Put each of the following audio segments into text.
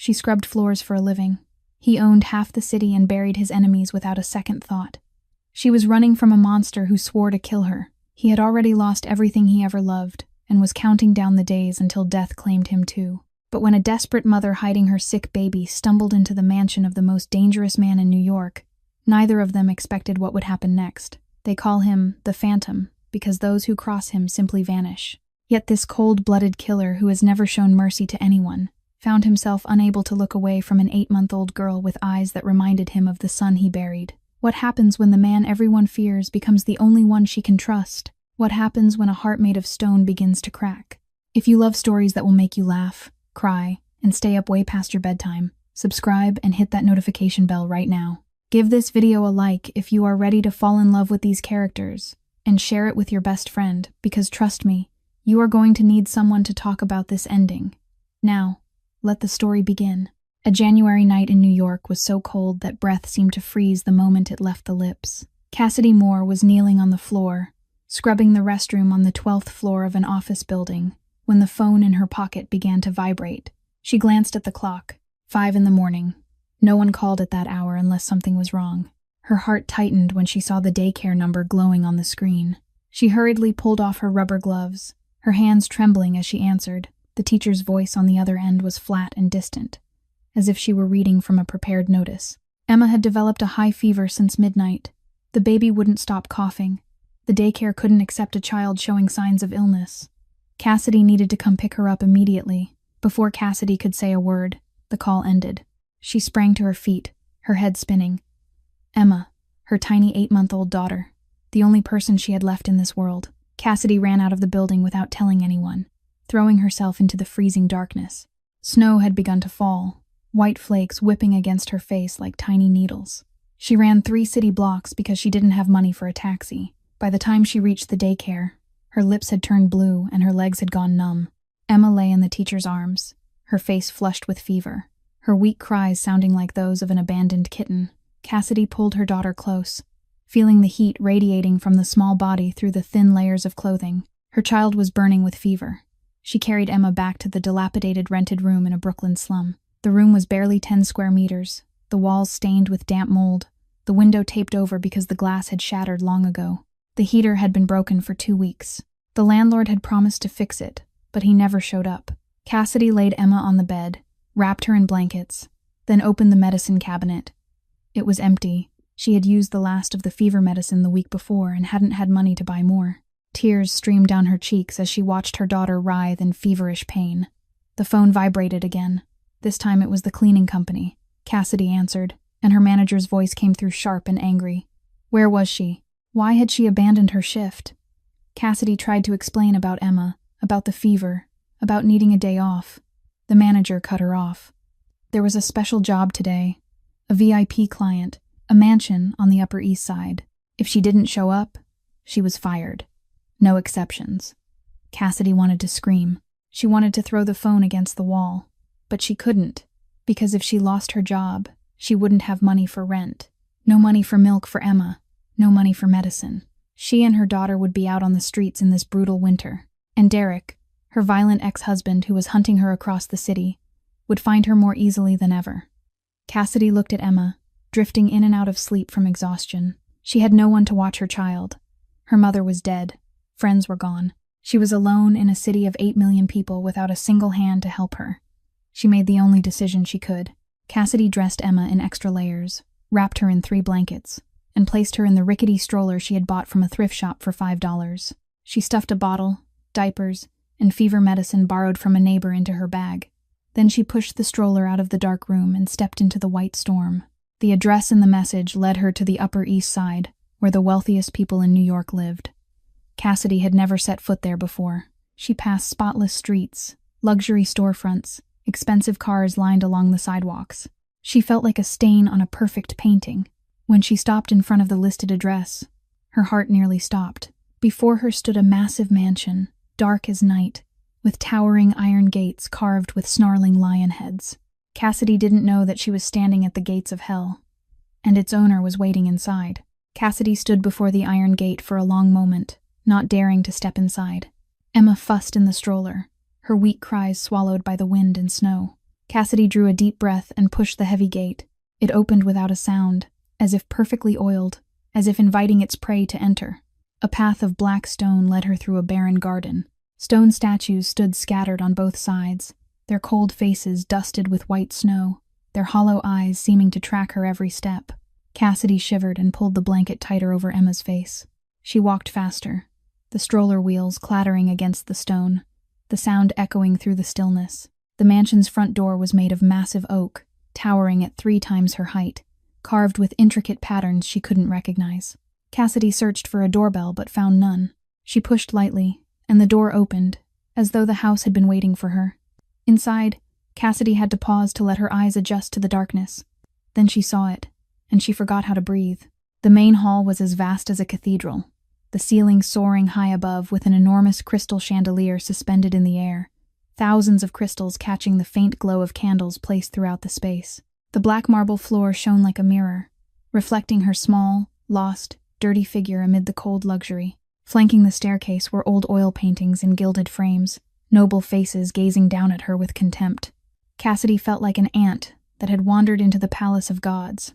She scrubbed floors for a living. He owned half the city and buried his enemies without a second thought. She was running from a monster who swore to kill her. He had already lost everything he ever loved and was counting down the days until death claimed him too. But when a desperate mother hiding her sick baby stumbled into the mansion of the most dangerous man in New York, neither of them expected what would happen next. They call him the Phantom because those who cross him simply vanish. Yet this cold-blooded killer who has never shown mercy to anyone found himself unable to look away from an 8-month-old girl with eyes that reminded him of the son he buried. What happens when the man everyone fears becomes the only one she can trust? What happens when a heart made of stone begins to crack? If you love stories that will make you laugh, cry, and stay up way past your bedtime, subscribe and hit that notification bell right now. Give this video a like if you are ready to fall in love with these characters, and share it with your best friend, because trust me, you are going to need someone to talk about this ending. Now, let the story begin. A January night in New York was so cold that breath seemed to freeze the moment it left the lips. Cassidy Moore was kneeling on the floor, scrubbing the restroom on the 12th floor of an office building, when the phone in her pocket began to vibrate. She glanced at the clock. 5 in the morning. No one called at that hour unless something was wrong. Her heart tightened when she saw the daycare number glowing on the screen. She hurriedly pulled off her rubber gloves, her hands trembling as she answered. The teacher's voice on the other end was flat and distant, as if she were reading from a prepared notice. Emma had developed a high fever since midnight. The baby wouldn't stop coughing. The daycare couldn't accept a child showing signs of illness. Cassidy needed to come pick her up immediately. Before Cassidy could say a word, the call ended. She sprang to her feet, her head spinning. Emma, her tiny 8-month-old daughter, the only person she had left in this world. Cassidy ran out of the building without telling anyone, throwing herself into the freezing darkness. Snow had begun to fall, white flakes whipping against her face like tiny needles. She ran 3 city blocks because she didn't have money for a taxi. By the time she reached the daycare, her lips had turned blue and her legs had gone numb. Emma lay in the teacher's arms, her face flushed with fever, her weak cries sounding like those of an abandoned kitten. Cassidy pulled her daughter close, feeling the heat radiating from the small body through the thin layers of clothing. Her child was burning with fever. She carried Emma back to the dilapidated rented room in a Brooklyn slum. The room was barely 10 square meters, the walls stained with damp mold, the window taped over because the glass had shattered long ago. The heater had been broken for 2 weeks. The landlord had promised to fix it, but he never showed up. Cassidy laid Emma on the bed, wrapped her in blankets, then opened the medicine cabinet. It was empty. She had used the last of the fever medicine the week before and hadn't had money to buy more. Tears streamed down her cheeks as she watched her daughter writhe in feverish pain. The phone vibrated again. This time it was the cleaning company. Cassidy answered, and her manager's voice came through sharp and angry. Where was she? Why had she abandoned her shift? Cassidy tried to explain about Emma, about the fever, about needing a day off. The manager cut her off. There was a special job today, a VIP client, a mansion on the Upper East Side. If she didn't show up, she was fired. No exceptions. Cassidy wanted to scream. She wanted to throw the phone against the wall, but she couldn't, because if she lost her job, she wouldn't have money for rent. No money for milk for Emma, no money for medicine. She and her daughter would be out on the streets in this brutal winter, and Derek, her violent ex-husband who was hunting her across the city, would find her more easily than ever. Cassidy looked at Emma, drifting in and out of sleep from exhaustion. She had no one to watch her child. Her mother was dead. Friends were gone. She was alone in a city of 8 million people without a single hand to help her. She made the only decision she could. Cassidy dressed Emma in extra layers, wrapped her in 3 blankets, and placed her in the rickety stroller she had bought from a thrift shop for $5. She stuffed a bottle, diapers, and fever medicine borrowed from a neighbor into her bag. Then she pushed the stroller out of the dark room and stepped into the white storm. The address in the message led her to the Upper East Side, where the wealthiest people in New York lived. Cassidy had never set foot there before. She passed spotless streets, luxury storefronts, expensive cars lined along the sidewalks. She felt like a stain on a perfect painting. When she stopped in front of the listed address, her heart nearly stopped. Before her stood a massive mansion, dark as night, with towering iron gates carved with snarling lion heads. Cassidy didn't know that she was standing at the gates of hell, and its owner was waiting inside. Cassidy stood before the iron gate for a long moment, not daring to step inside. Emma fussed in the stroller, her weak cries swallowed by the wind and snow. Cassidy drew a deep breath and pushed the heavy gate. It opened without a sound, as if perfectly oiled, as if inviting its prey to enter. A path of black stone led her through a barren garden. Stone statues stood scattered on both sides, their cold faces dusted with white snow, their hollow eyes seeming to track her every step. Cassidy shivered and pulled the blanket tighter over Emma's face. She walked faster, the stroller wheels clattering against the stone, the sound echoing through the stillness. The mansion's front door was made of massive oak, towering at 3 times her height, carved with intricate patterns she couldn't recognize. Cassidy searched for a doorbell but found none. She pushed lightly, and the door opened, as though the house had been waiting for her. Inside, Cassidy had to pause to let her eyes adjust to the darkness. Then she saw it, and she forgot how to breathe. The main hall was as vast as a cathedral, the ceiling soaring high above with an enormous crystal chandelier suspended in the air, thousands of crystals catching the faint glow of candles placed throughout the space. The black marble floor shone like a mirror, reflecting her small, lost, dirty figure amid the cold luxury. Flanking the staircase were old oil paintings in gilded frames, noble faces gazing down at her with contempt. Cassidy felt like an ant that had wandered into the palace of gods.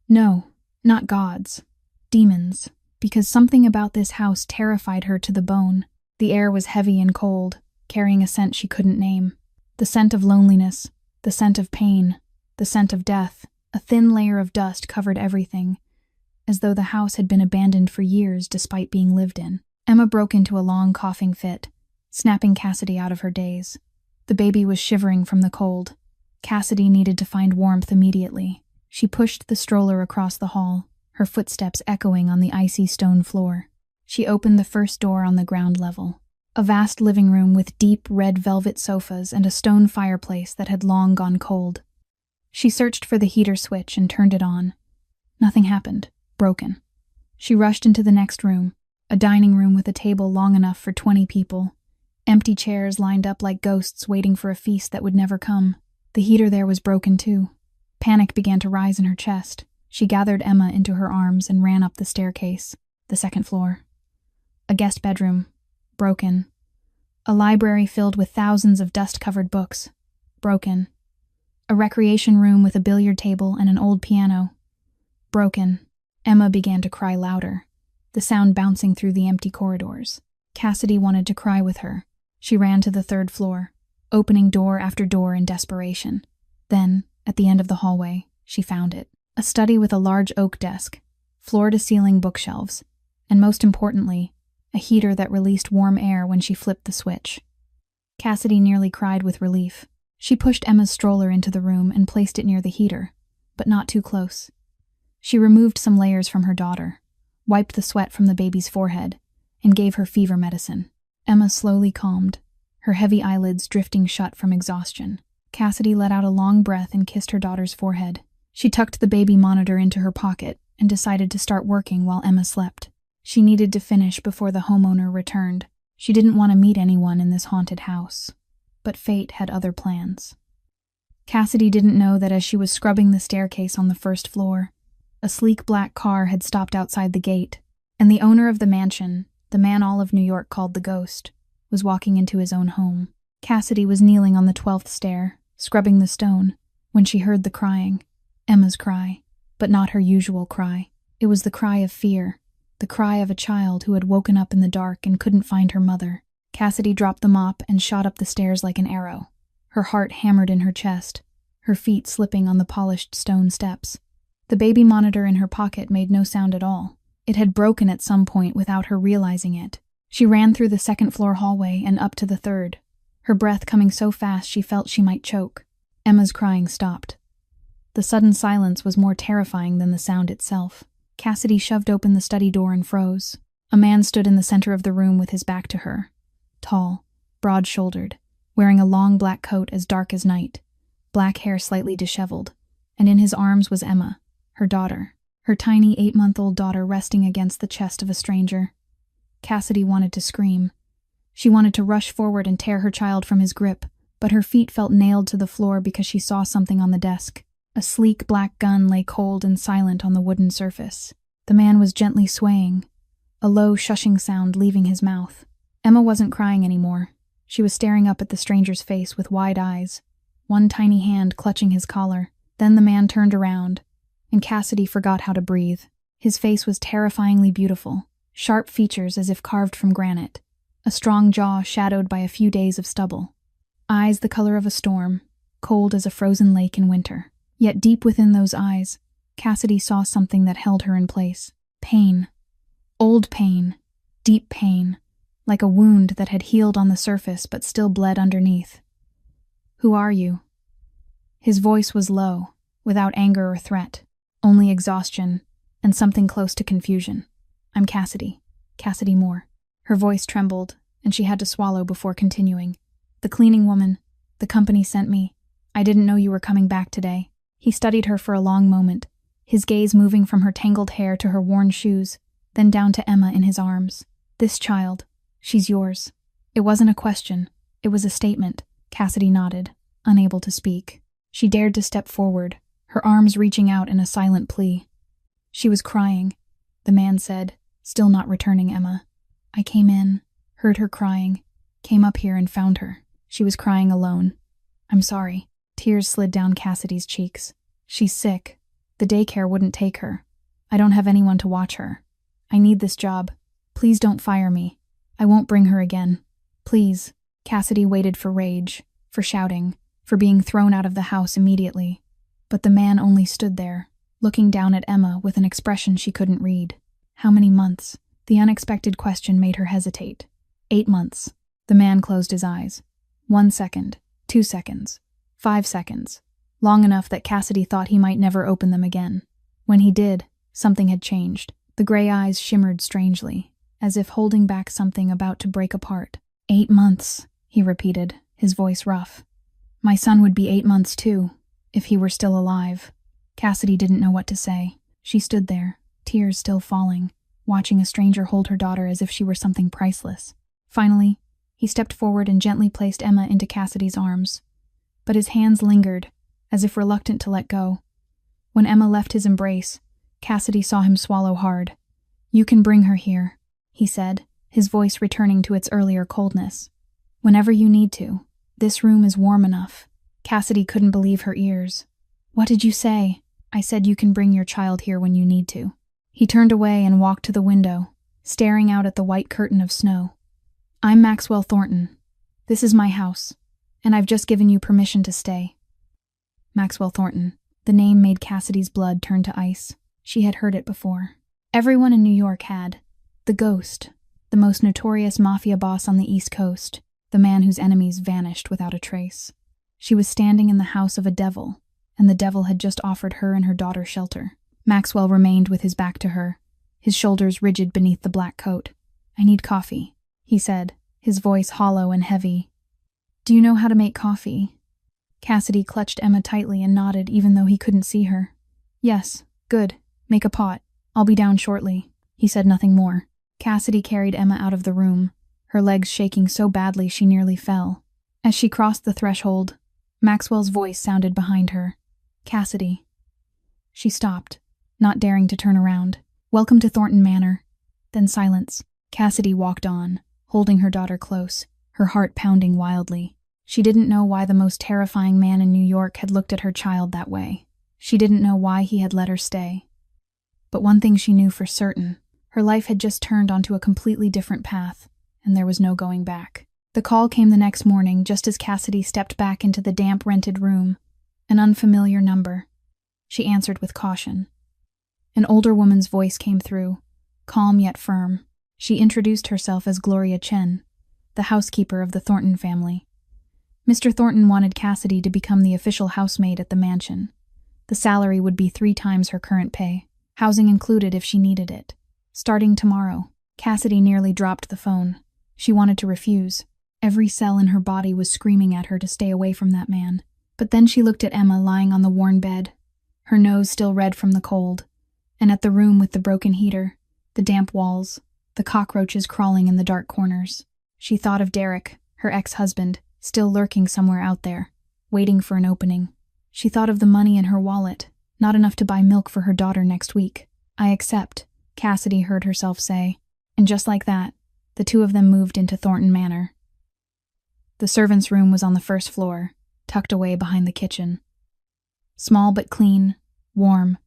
No, not gods. Demons. Because something about this house terrified her to the bone. The air was heavy and cold, carrying a scent she couldn't name. The scent of loneliness, the scent of pain, the scent of death. A thin layer of dust covered everything, as though the house had been abandoned for years despite being lived in. Emma broke into a long coughing fit, snapping Cassidy out of her daze. The baby was shivering from the cold. Cassidy needed to find warmth immediately. She pushed the stroller across the hall, her footsteps echoing on the icy stone floor. She opened the first door on the ground level. A vast living room with deep red velvet sofas and a stone fireplace that had long gone cold. She searched for the heater switch and turned it on. Nothing happened. Broken. She rushed into the next room, a dining room with a table long enough for 20 people. Empty chairs lined up like ghosts waiting for a feast that would never come. The heater there was broken too. Panic began to rise in her chest. She gathered Emma into her arms and ran up the staircase. The second floor. A guest bedroom. Broken. A library filled with thousands of dust-covered books. Broken. A recreation room with a billiard table and an old piano. Broken. Emma began to cry louder, the sound bouncing through the empty corridors. Cassidy wanted to cry with her. She ran to the 3rd floor, opening door after door in desperation. Then, at the end of the hallway, she found it. A study with a large oak desk, floor-to-ceiling bookshelves, and most importantly, a heater that released warm air when she flipped the switch. Cassidy nearly cried with relief. She pushed Emma's stroller into the room and placed it near the heater, but not too close. She removed some layers from her daughter, wiped the sweat from the baby's forehead, and gave her fever medicine. Emma slowly calmed, her heavy eyelids drifting shut from exhaustion. Cassidy let out a long breath and kissed her daughter's forehead. She tucked the baby monitor into her pocket and decided to start working while Emma slept. She needed to finish before the homeowner returned. She didn't want to meet anyone in this haunted house. But fate had other plans. Cassidy didn't know that as she was scrubbing the staircase on the 1st floor, a sleek black car had stopped outside the gate, and the owner of the mansion, the man all of New York called the Ghost, was walking into his own home. Cassidy was kneeling on the 12th stair, scrubbing the stone, when she heard the crying. Emma's cry, but not her usual cry. It was the cry of fear, the cry of a child who had woken up in the dark and couldn't find her mother. Cassidy dropped the mop and shot up the stairs like an arrow. Her heart hammered in her chest, her feet slipping on the polished stone steps. The baby monitor in her pocket made no sound at all. It had broken at some point without her realizing it. She ran through the 2nd floor hallway and up to the 3rd, her breath coming so fast she felt she might choke. Emma's crying stopped. The sudden silence was more terrifying than the sound itself. Cassidy shoved open the study door and froze. A man stood in the center of the room with his back to her. Tall, broad-shouldered, wearing a long black coat as dark as night, black hair slightly disheveled, and in his arms was Emma, her daughter, her tiny 8-month-old daughter resting against the chest of a stranger. Cassidy wanted to scream. She wanted to rush forward and tear her child from his grip, but her feet felt nailed to the floor because she saw something on the desk. A sleek black gun lay cold and silent on the wooden surface. The man was gently swaying, a low shushing sound leaving his mouth. Emma wasn't crying anymore. She was staring up at the stranger's face with wide eyes, one tiny hand clutching his collar. Then the man turned around, and Cassidy forgot how to breathe. His face was terrifyingly beautiful, sharp features as if carved from granite, a strong jaw shadowed by a few days of stubble, eyes the color of a storm, cold as a frozen lake in winter. Yet deep within those eyes, Cassidy saw something that held her in place. Pain. Old pain. Deep pain. Like a wound that had healed on the surface but still bled underneath. "Who are you?" His voice was low, without anger or threat, only exhaustion and something close to confusion. "I'm Cassidy. Cassidy Moore." Her voice trembled, and she had to swallow before continuing. "The cleaning woman. The company sent me. I didn't know you were coming back today." He studied her for a long moment, his gaze moving from her tangled hair to her worn shoes, then down to Emma in his arms. "This child. She's yours." It wasn't a question. It was a statement. Cassidy nodded, unable to speak. She dared to step forward, her arms reaching out in a silent plea. "She was crying," the man said, still not returning Emma. "I came in, heard her crying, came up here and found her. She was crying alone. I'm sorry." Tears slid down Cassidy's cheeks. "She's sick. The daycare wouldn't take her. I don't have anyone to watch her. I need this job. Please don't fire me. I won't bring her again. Please." Cassidy waited for rage, for shouting, for being thrown out of the house immediately. But the man only stood there, looking down at Emma with an expression she couldn't read. How many months? The unexpected question made her hesitate. 8 months. The man closed his eyes. 1 second, 2 seconds, 5 seconds. Long enough that Cassidy thought he might never open them again. When he did, something had changed. The gray eyes shimmered strangely, as if holding back something about to break apart. 8 months, he repeated, his voice rough. My son would be 8 months too, if he were still alive. Cassidy didn't know what to say. She stood there, tears still falling, watching a stranger hold her daughter as if she were something priceless. Finally, he stepped forward and gently placed Emma into Cassidy's arms. But his hands lingered, as if reluctant to let go. When Emma left his embrace, Cassidy saw him swallow hard. You can bring her here, he said, his voice returning to its earlier coldness. Whenever you need to. This room is warm enough. Cassidy couldn't believe her ears. What did you say? I said you can bring your child here when you need to. He turned away and walked to the window, staring out at the white curtain of snow. I'm Maxwell Thornton. This is my house, and I've just given you permission to stay. Maxwell Thornton. The name made Cassidy's blood turn to ice. She had heard it before. Everyone in New York had. The Ghost, the most notorious mafia boss on the East Coast, the man whose enemies vanished without a trace. She was standing in the house of a devil, and the devil had just offered her and her daughter shelter. Maxwell remained with his back to her, his shoulders rigid beneath the black coat. I need coffee, he said, his voice hollow and heavy. Do you know how to make coffee? Cassidy clutched Emma tightly and nodded even though he couldn't see her. Yes, good. Make a pot. I'll be down shortly. He said nothing more. Cassidy carried Emma out of the room, her legs shaking so badly she nearly fell. As she crossed the threshold, Maxwell's voice sounded behind her. Cassidy. She stopped, not daring to turn around. Welcome to Thornton Manor. Then silence. Cassidy walked on, holding her daughter close, her heart pounding wildly. She didn't know why the most terrifying man in New York had looked at her child that way. She didn't know why he had let her stay. But one thing she knew for certain. Her life had just turned onto a completely different path, and there was no going back. The call came the next morning, just as Cassidy stepped back into the damp rented room. An unfamiliar number. She answered with caution. An older woman's voice came through, calm yet firm. She introduced herself as Gloria Chen, the housekeeper of the Thornton family. Mr. Thornton wanted Cassidy to become the official housemaid at the mansion. The salary would be 3 times her current pay, housing included if she needed it. Starting tomorrow. Cassidy nearly dropped the phone. She wanted to refuse. Every cell in her body was screaming at her to stay away from that man. But then she looked at Emma lying on the worn bed, her nose still red from the cold, and at the room with the broken heater, the damp walls, the cockroaches crawling in the dark corners. She thought of Derek, her ex-husband, still lurking somewhere out there, waiting for an opening. She thought of the money in her wallet, not enough to buy milk for her daughter next week. I accept, Cassidy heard herself say, and just like that, the two of them moved into Thornton Manor. The servants' room was on the first floor, tucked away behind the kitchen. Small but clean, warm,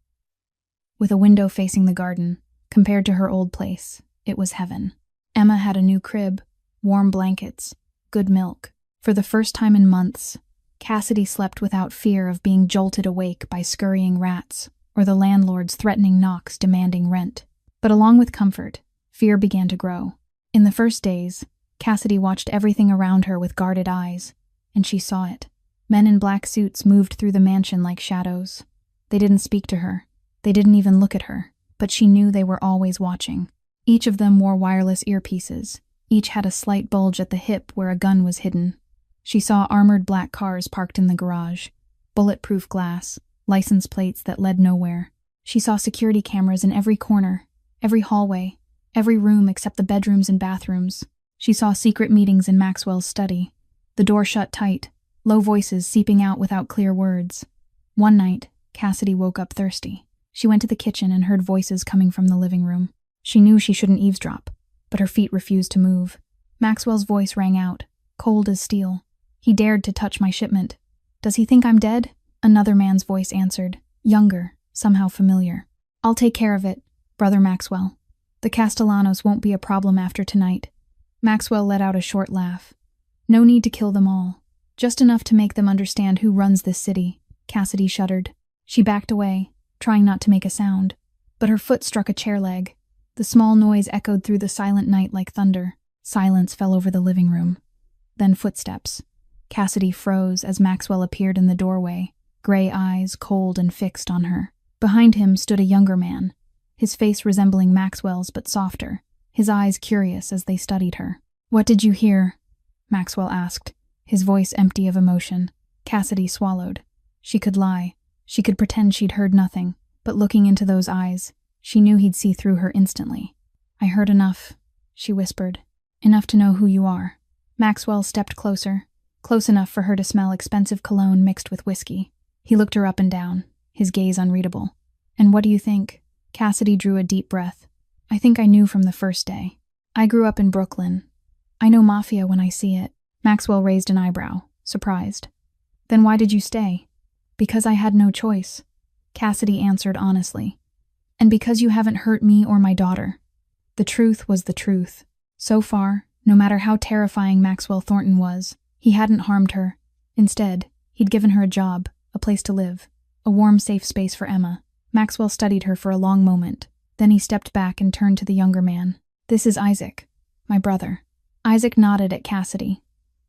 with a window facing the garden. Compared to her old place, it was heaven. Emma had a new crib, warm blankets, good milk. For the first time in months, Cassidy slept without fear of being jolted awake by scurrying rats or the landlord's threatening knocks demanding rent. But along with comfort, fear began to grow. In the first days, Cassidy watched everything around her with guarded eyes, and she saw it. Men in black suits moved through the mansion like shadows. They didn't speak to her. They didn't even look at her, but she knew they were always watching. Each of them wore wireless earpieces. Each had a slight bulge at the hip where a gun was hidden. She saw armored black cars parked in the garage, bulletproof glass, license plates that led nowhere. She saw security cameras in every corner, every hallway, every room except the bedrooms and bathrooms. She saw secret meetings in Maxwell's study, the door shut tight, low voices seeping out without clear words. One night, Cassidy woke up thirsty. She went to the kitchen and heard voices coming from the living room. She knew she shouldn't eavesdrop, but her feet refused to move. Maxwell's voice rang out, cold as steel. "He dared to touch my shipment. Does he think I'm dead?" Another man's voice answered, younger, somehow familiar. "I'll take care of it, Brother Maxwell. The Castellanos won't be a problem after tonight." Maxwell let out a short laugh. "No need to kill them all. Just enough to make them understand who runs this city." Cassidy shuddered. She backed away, trying not to make a sound, but her foot struck a chair leg. The small noise echoed through the silent night like thunder. Silence fell over the living room. Then footsteps. Cassidy froze as Maxwell appeared in the doorway, gray eyes cold and fixed on her. Behind him stood a younger man, his face resembling Maxwell's but softer, his eyes curious as they studied her. "What did you hear?" Maxwell asked, his voice empty of emotion. Cassidy swallowed. She could lie. She could pretend she'd heard nothing, but looking into those eyes, she knew he'd see through her instantly. "I heard enough," she whispered. "Enough to know who you are." Maxwell stepped closer, close enough for her to smell expensive cologne mixed with whiskey. He looked her up and down, his gaze unreadable. "And what do you think?" Cassidy drew a deep breath. "I think I knew from the first day. I grew up in Brooklyn. I know Mafia when I see it." Maxwell raised an eyebrow, surprised. "Then why did you stay?" "Because I had no choice," Cassidy answered honestly. "And because you haven't hurt me or my daughter." The truth was the truth. So far, no matter how terrifying Maxwell Thornton was, he hadn't harmed her. Instead, he'd given her a job, a place to live, a warm, safe space for Emma. Maxwell studied her for a long moment. Then he stepped back and turned to the younger man. "This is Isaac, my brother." Isaac nodded at Cassidy,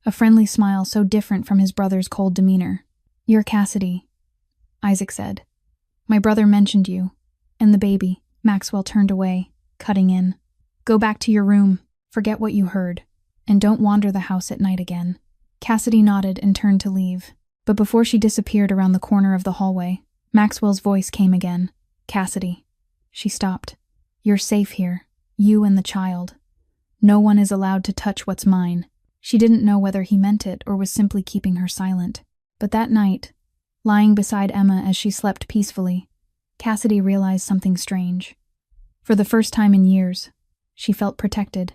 a friendly smile so different from his brother's cold demeanor. "You're Cassidy," Isaac said. "My brother mentioned you. And the baby." Maxwell turned away, cutting in. "Go back to your room. Forget what you heard. And don't wander the house at night again." Cassidy nodded and turned to leave. But before she disappeared around the corner of the hallway, Maxwell's voice came again. "Cassidy." She stopped. "You're safe here. You and the child. No one is allowed to touch what's mine." She didn't know whether he meant it or was simply keeping her silent. But that night, lying beside Emma as she slept peacefully, Cassidy realized something strange. For the first time in years, she felt protected.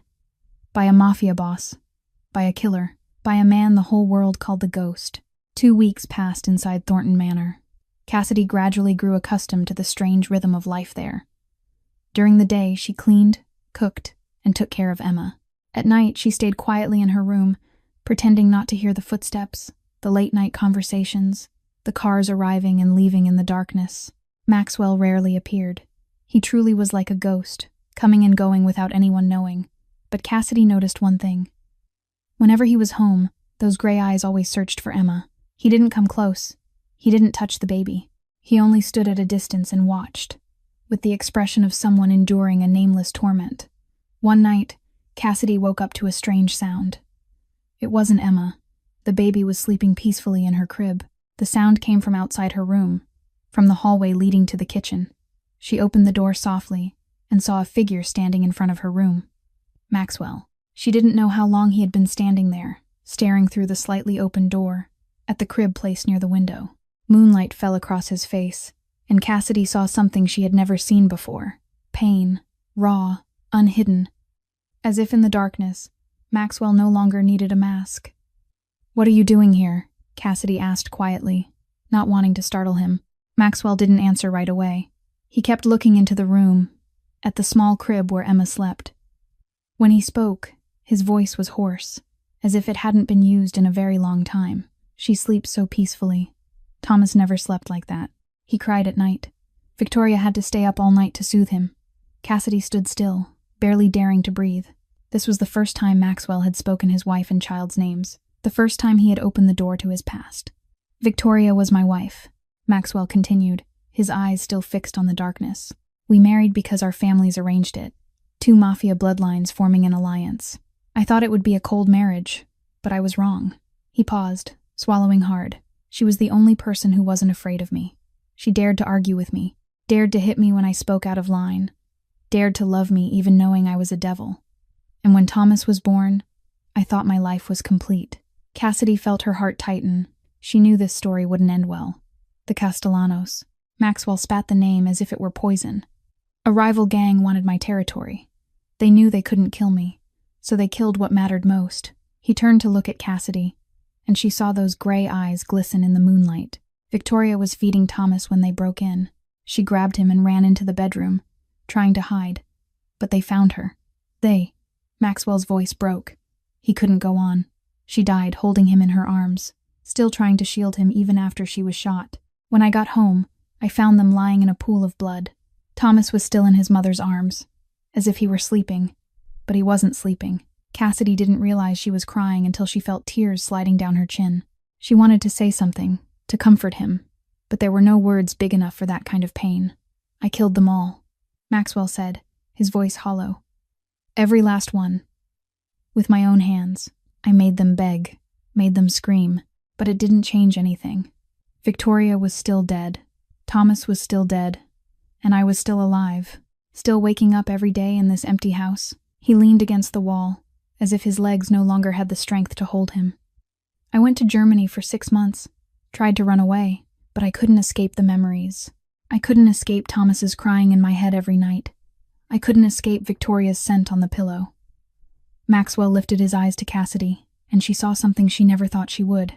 By a mafia boss. By a killer. By a man the whole world called the Ghost. 2 weeks passed inside Thornton Manor. Cassidy gradually grew accustomed to the strange rhythm of life there. During the day, she cleaned, cooked, and took care of Emma. At night, she stayed quietly in her room, pretending not to hear the footsteps, the late-night conversations, the cars arriving and leaving in the darkness. Maxwell rarely appeared. He truly was like a ghost, coming and going without anyone knowing. But Cassidy noticed one thing. Whenever he was home, those gray eyes always searched for Emma. He didn't come close. He didn't touch the baby. He only stood at a distance and watched, with the expression of someone enduring a nameless torment. One night, Cassidy woke up to a strange sound. It wasn't Emma. The baby was sleeping peacefully in her crib. The sound came from outside her room, from the hallway leading to the kitchen. She opened the door softly and saw a figure standing in front of her room. Maxwell. She didn't know how long he had been standing there, staring through the slightly open door, at the crib placed near the window. Moonlight fell across his face, and Cassidy saw something she had never seen before. Pain, raw, unhidden. As if in the darkness, Maxwell no longer needed a mask. "What are you doing here?" Cassidy asked quietly, not wanting to startle him. Maxwell didn't answer right away. He kept looking into the room, at the small crib where Emma slept. When he spoke, his voice was hoarse, as if it hadn't been used in a very long time. She sleeps so peacefully. Thomas never slept like that. He cried at night. Victoria had to stay up all night to soothe him. Cassidy stood still, barely daring to breathe. This was the first time Maxwell had spoken his wife and child's names, the first time he had opened the door to his past. Victoria was my wife, Maxwell continued, his eyes still fixed on the darkness. We married because our families arranged it, 2 Mafia bloodlines forming an alliance. I thought it would be a cold marriage, but I was wrong. He paused, swallowing hard. She was the only person who wasn't afraid of me. She dared to argue with me, dared to hit me when I spoke out of line, dared to love me even knowing I was a devil. And when Thomas was born, I thought my life was complete. Cassidy felt her heart tighten. She knew this story wouldn't end well. The Castellanos. Maxwell spat the name as if it were poison. A rival gang wanted my territory. They knew they couldn't kill me, so they killed what mattered most. He turned to look at Cassidy, and she saw those gray eyes glisten in the moonlight. Victoria was feeding Thomas when they broke in. She grabbed him and ran into the bedroom, trying to hide. But they found her. Maxwell's voice broke. He couldn't go on. She died, holding him in her arms, still trying to shield him even after she was shot. When I got home, I found them lying in a pool of blood. Thomas was still in his mother's arms, as if he were sleeping. But he wasn't sleeping. Cassidy didn't realize she was crying until she felt tears sliding down her chin. She wanted to say something, to comfort him, but there were no words big enough for that kind of pain. I killed them all, Maxwell said, his voice hollow. Every last one. With my own hands, I made them beg, made them scream, but it didn't change anything. Victoria was still dead, Thomas was still dead, and I was still alive, still waking up every day in this empty house. He leaned against the wall, as if his legs no longer had the strength to hold him. I went to Germany for 6 months, tried to run away, but I couldn't escape the memories. I couldn't escape Thomas's crying in my head every night. I couldn't escape Victoria's scent on the pillow. Maxwell lifted his eyes to Cassidy, and she saw something she never thought she would.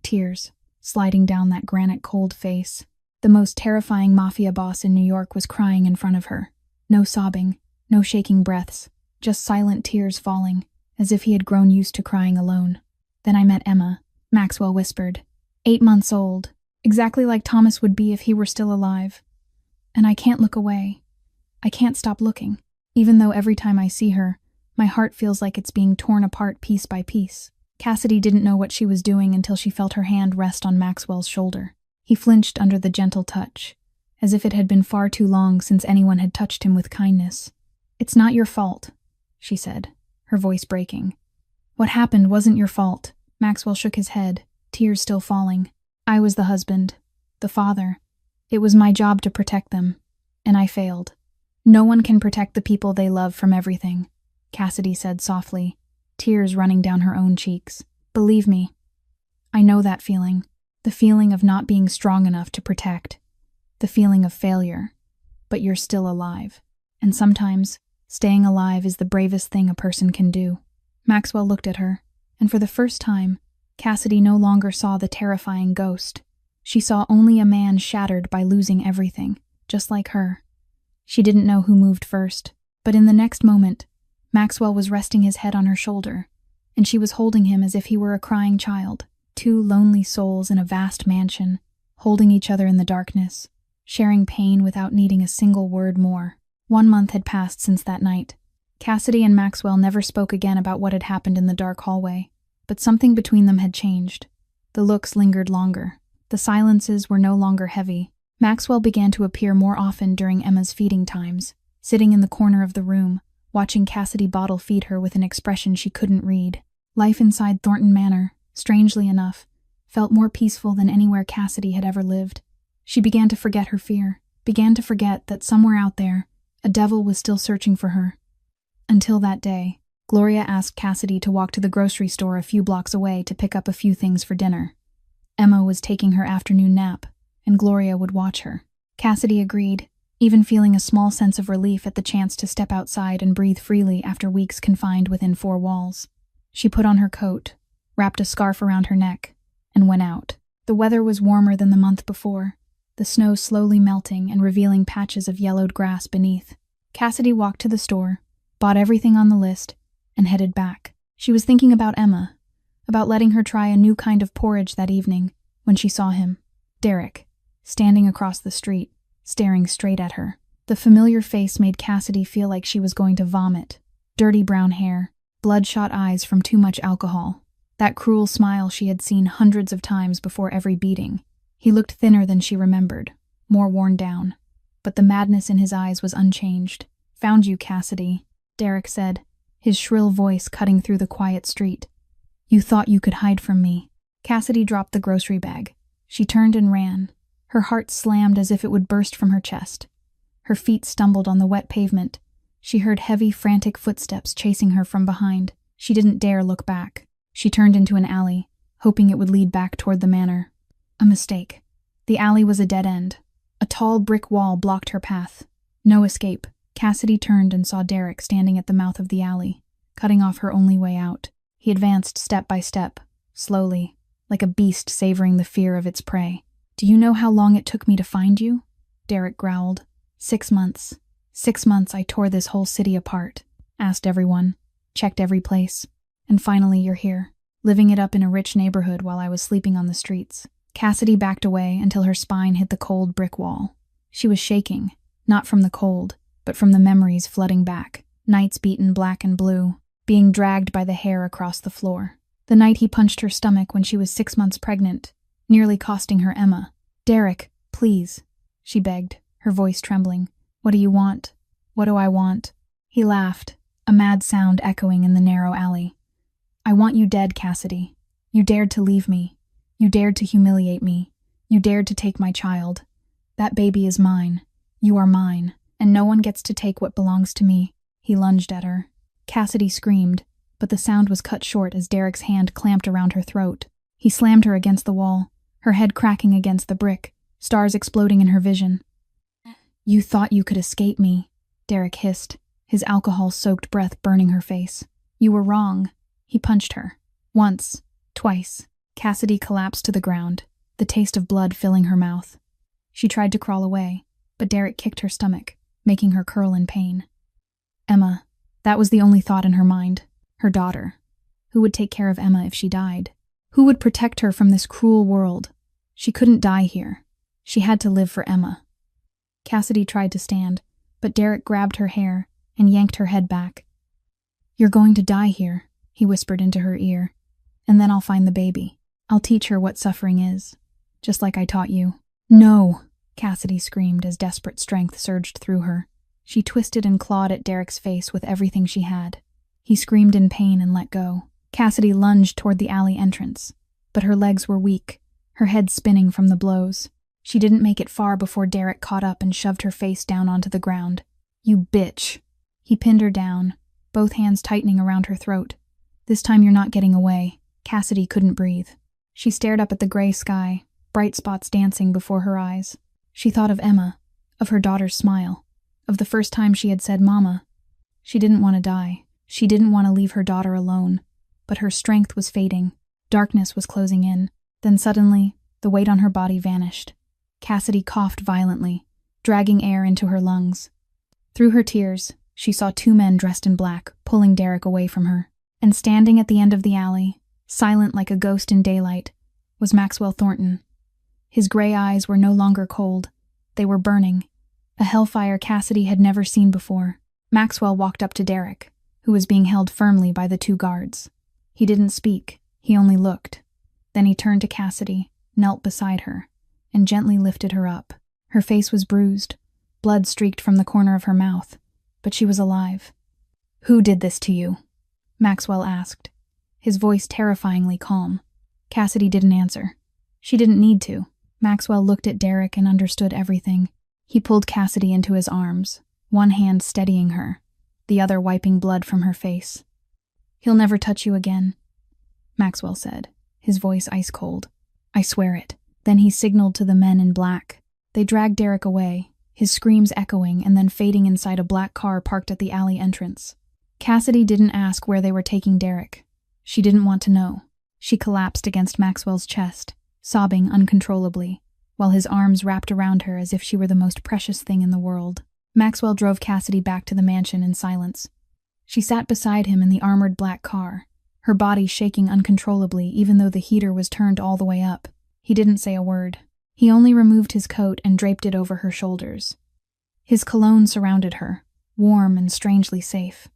Tears, sliding down that granite-cold face. The most terrifying mafia boss in New York was crying in front of her. No sobbing, no shaking breaths, just silent tears falling, as if he had grown used to crying alone. Then I met Emma, Maxwell whispered. 8 months old, exactly like Thomas would be if he were still alive. And I can't look away. I can't stop looking, even though every time I see her, my heart feels like it's being torn apart piece by piece. Cassidy didn't know what she was doing until she felt her hand rest on Maxwell's shoulder. He flinched under the gentle touch, as if it had been far too long since anyone had touched him with kindness. "It's not your fault," she said, her voice breaking. "What happened wasn't your fault." Maxwell shook his head, tears still falling. "I was the husband, the father. It was my job to protect them, and I failed. No one can protect the people they love from everything," Cassidy said softly, tears running down her own cheeks. "Believe me, I know that feeling. The feeling of not being strong enough to protect. The feeling of failure. But you're still alive. And sometimes, staying alive is the bravest thing a person can do." Maxwell looked at her, and for the first time, Cassidy no longer saw the terrifying ghost. She saw only a man shattered by losing everything, just like her. She didn't know who moved first, but in the next moment, Maxwell was resting his head on her shoulder, and she was holding him as if he were a crying child. 2 lonely souls in a vast mansion, holding each other in the darkness, sharing pain without needing a single word more. 1 month had passed since that night. Cassidy and Maxwell never spoke again about what had happened in the dark hallway, but something between them had changed. The looks lingered longer. The silences were no longer heavy. Maxwell began to appear more often during Emma's feeding times, sitting in the corner of the room, watching Cassidy bottle feed her with an expression she couldn't read. Life inside Thornton Manor, strangely enough, felt more peaceful than anywhere Cassidy had ever lived. She began to forget her fear, began to forget that somewhere out there, a devil was still searching for her. Until that day, Gloria asked Cassidy to walk to the grocery store a few blocks away to pick up a few things for dinner. Emma was taking her afternoon nap, and Gloria would watch her. Cassidy agreed, even feeling a small sense of relief at the chance to step outside and breathe freely after weeks confined within 4 walls. She put on her coat, wrapped a scarf around her neck, and went out. The weather was warmer than the month before, the snow slowly melting and revealing patches of yellowed grass beneath. Cassidy walked to the store, bought everything on the list, and headed back. She was thinking about Emma, about letting her try a new kind of porridge that evening, when she saw him, Derek, standing across the street, staring straight at her. The familiar face made Cassidy feel like she was going to vomit. Dirty brown hair, bloodshot eyes from too much alcohol. That cruel smile she had seen hundreds of times before every beating. He looked thinner than she remembered, more worn down. But the madness in his eyes was unchanged. "Found you, Cassidy," Derek said, his shrill voice cutting through the quiet street. "You thought you could hide from me." Cassidy dropped the grocery bag. She turned and ran. Her heart slammed as if it would burst from her chest. Her feet stumbled on the wet pavement. She heard heavy, frantic footsteps chasing her from behind. She didn't dare look back. She turned into an alley, hoping it would lead back toward the manor. A mistake. The alley was a dead end. A tall brick wall blocked her path. No escape. Cassidy turned and saw Derek standing at the mouth of the alley, cutting off her only way out. He advanced step by step, slowly, like a beast savoring the fear of its prey. "Do you know how long it took me to find you?" Derek growled. 6 months. 6 months I tore this whole city apart, asked everyone, checked every place, and finally you're here, living it up in a rich neighborhood while I was sleeping on the streets. Cassidy backed away until her spine hit the cold brick wall. She was shaking, not from the cold, but from the memories flooding back. Nights beaten black and blue, being dragged by the hair across the floor. The night he punched her stomach when she was 6 months pregnant, nearly costing her Emma. "Derek, please," she begged, her voice trembling. "What do you want? What do I want?" He laughed, a mad sound echoing in the narrow alley. "I want you dead, Cassidy. You dared to leave me. You dared to humiliate me. You dared to take my child. That baby is mine. You are mine, and no one gets to take what belongs to me." He lunged at her. Cassidy screamed, but the sound was cut short as Derek's hand clamped around her throat. He slammed her against the wall, her head cracking against the brick, stars exploding in her vision. "You thought you could escape me," Derek hissed, his alcohol-soaked breath burning her face. "You were wrong." He punched her. Once, twice. Cassidy collapsed to the ground, the taste of blood filling her mouth. She tried to crawl away, but Derek kicked her stomach, making her curl in pain. Emma. That was the only thought in her mind. Her daughter. Who would take care of Emma if she died? Who would protect her from this cruel world? She couldn't die here. She had to live for Emma. Cassidy tried to stand, but Derek grabbed her hair and yanked her head back. "You're going to die here," he whispered into her ear. "And then I'll find the baby. I'll teach her what suffering is, just like I taught you." "No!" Cassidy screamed as desperate strength surged through her. She twisted and clawed at Derek's face with everything she had. He screamed in pain and let go. Cassidy lunged toward the alley entrance, but her legs were weak, her head spinning from the blows. She didn't make it far before Derek caught up and shoved her face down onto the ground. "You bitch!" He pinned her down, both hands tightening around her throat. "This time you're not getting away." Cassidy couldn't breathe. She stared up at the gray sky, bright spots dancing before her eyes. She thought of Emma, of her daughter's smile, of the first time she had said "Mama." She didn't want to die. She didn't want to leave her daughter alone. But her strength was fading. Darkness was closing in. Then suddenly, the weight on her body vanished. Cassidy coughed violently, dragging air into her lungs. Through her tears, she saw 2 men dressed in black, pulling Derek away from her. And standing at the end of the alley, silent like a ghost in daylight, was Maxwell Thornton. His gray eyes were no longer cold. They were burning, a hellfire Cassidy had never seen before. Maxwell walked up to Derek, who was being held firmly by the 2 guards. He didn't speak, he only looked. Then he turned to Cassidy, knelt beside her, and gently lifted her up. Her face was bruised, blood streaked from the corner of her mouth, but she was alive. "Who did this to you?" Maxwell asked, his voice terrifyingly calm. Cassidy didn't answer. She didn't need to. Maxwell looked at Derek and understood everything. He pulled Cassidy into his arms, one hand steadying her, the other wiping blood from her face. "He'll never touch you again," Maxwell said, his voice ice cold. "I swear it." Then he signaled to the men in black. They dragged Derek away, his screams echoing and then fading inside a black car parked at the alley entrance. Cassidy didn't ask where they were taking Derek. She didn't want to know. She collapsed against Maxwell's chest, sobbing uncontrollably, while his arms wrapped around her as if she were the most precious thing in the world. Maxwell drove Cassidy back to the mansion in silence. She sat beside him in the armored black car, her body shaking uncontrollably even though the heater was turned all the way up. He didn't say a word. He only removed his coat and draped it over her shoulders. His cologne surrounded her, warm and strangely safe.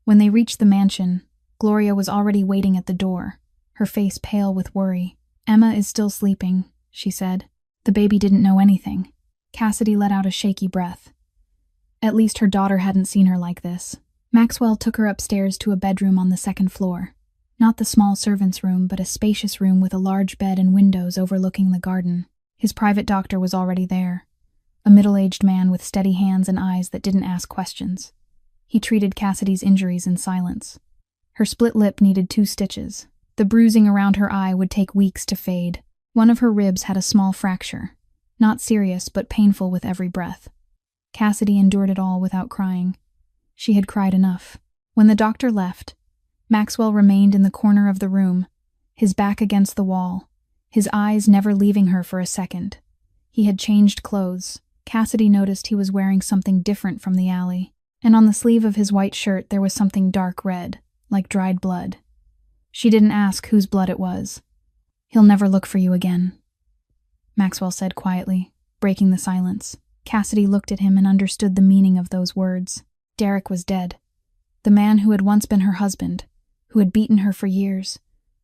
When they reached the mansion, Gloria was already waiting at the door, her face pale with worry. "Emma is still sleeping," she said. "The baby didn't know anything." Cassidy let out a shaky breath. At least her daughter hadn't seen her like this. Maxwell took her upstairs to a bedroom on the second floor. Not the small servant's room, but a spacious room with a large bed and windows overlooking the garden. His private doctor was already there, a middle-aged man with steady hands and eyes that didn't ask questions. He treated Cassidy's injuries in silence. Her split lip needed 2 stitches. The bruising around her eye would take weeks to fade. One of her ribs had a small fracture, not serious but painful with every breath. Cassidy endured it all without crying. She had cried enough. When the doctor left, Maxwell remained in the corner of the room, his back against the wall, his eyes never leaving her for a second. He had changed clothes. Cassidy noticed he was wearing something different from the alley, and on the sleeve of his white shirt there was something dark red, like dried blood. She didn't ask whose blood it was. "He'll never look for you again," Maxwell said quietly, breaking the silence. Cassidy looked at him and understood the meaning of those words. Derek was dead. The man who had once been her husband, who had beaten her for years,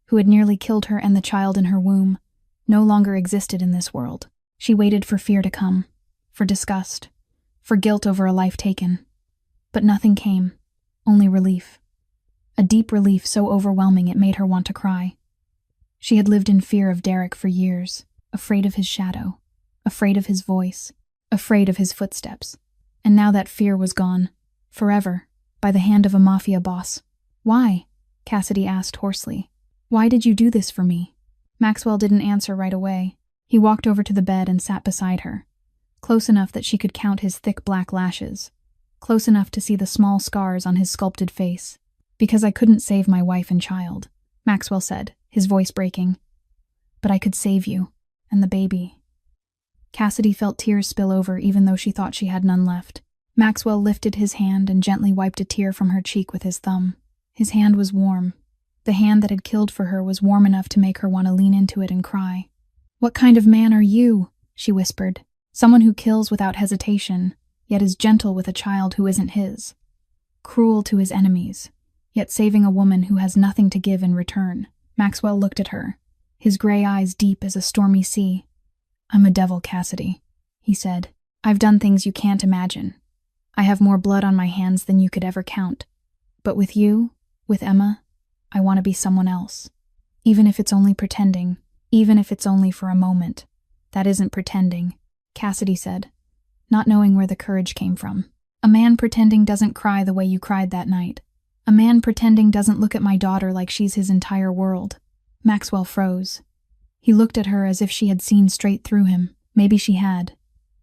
who had nearly killed her and the child in her womb, no longer existed in this world. She waited for fear to come, for disgust, for guilt over a life taken. But nothing came, only relief. A deep relief so overwhelming it made her want to cry. She had lived in fear of Derek for years, afraid of his shadow, afraid of his voice, afraid of his footsteps. And now that fear was gone, forever, by the hand of a Mafia boss. "Why?" Cassidy asked hoarsely. "Why did you do this for me?" Maxwell didn't answer right away. He walked over to the bed and sat beside her, close enough that she could count his thick black lashes, close enough to see the small scars on his sculpted face. "Because I couldn't save my wife and child," Maxwell said, his voice breaking. "But I could save you, and the baby." Cassidy felt tears spill over even though she thought she had none left. Maxwell lifted his hand and gently wiped a tear from her cheek with his thumb. His hand was warm. The hand that had killed for her was warm enough to make her want to lean into it and cry. "What kind of man are you?" she whispered. "Someone who kills without hesitation, yet is gentle with a child who isn't his. Cruel to his enemies, yet saving a woman who has nothing to give in return." Maxwell looked at her, his gray eyes deep as a stormy sea. "I'm a devil, Cassidy," he said. "I've done things you can't imagine. I have more blood on my hands than you could ever count. But with you, with Emma, I want to be someone else. Even if it's only pretending, even if it's only for a moment. That isn't pretending," Cassidy said, not knowing where the courage came from. "A man pretending doesn't cry the way you cried that night. A man pretending doesn't look at my daughter like she's his entire world." Maxwell froze. He looked at her as if she had seen straight through him. Maybe she had.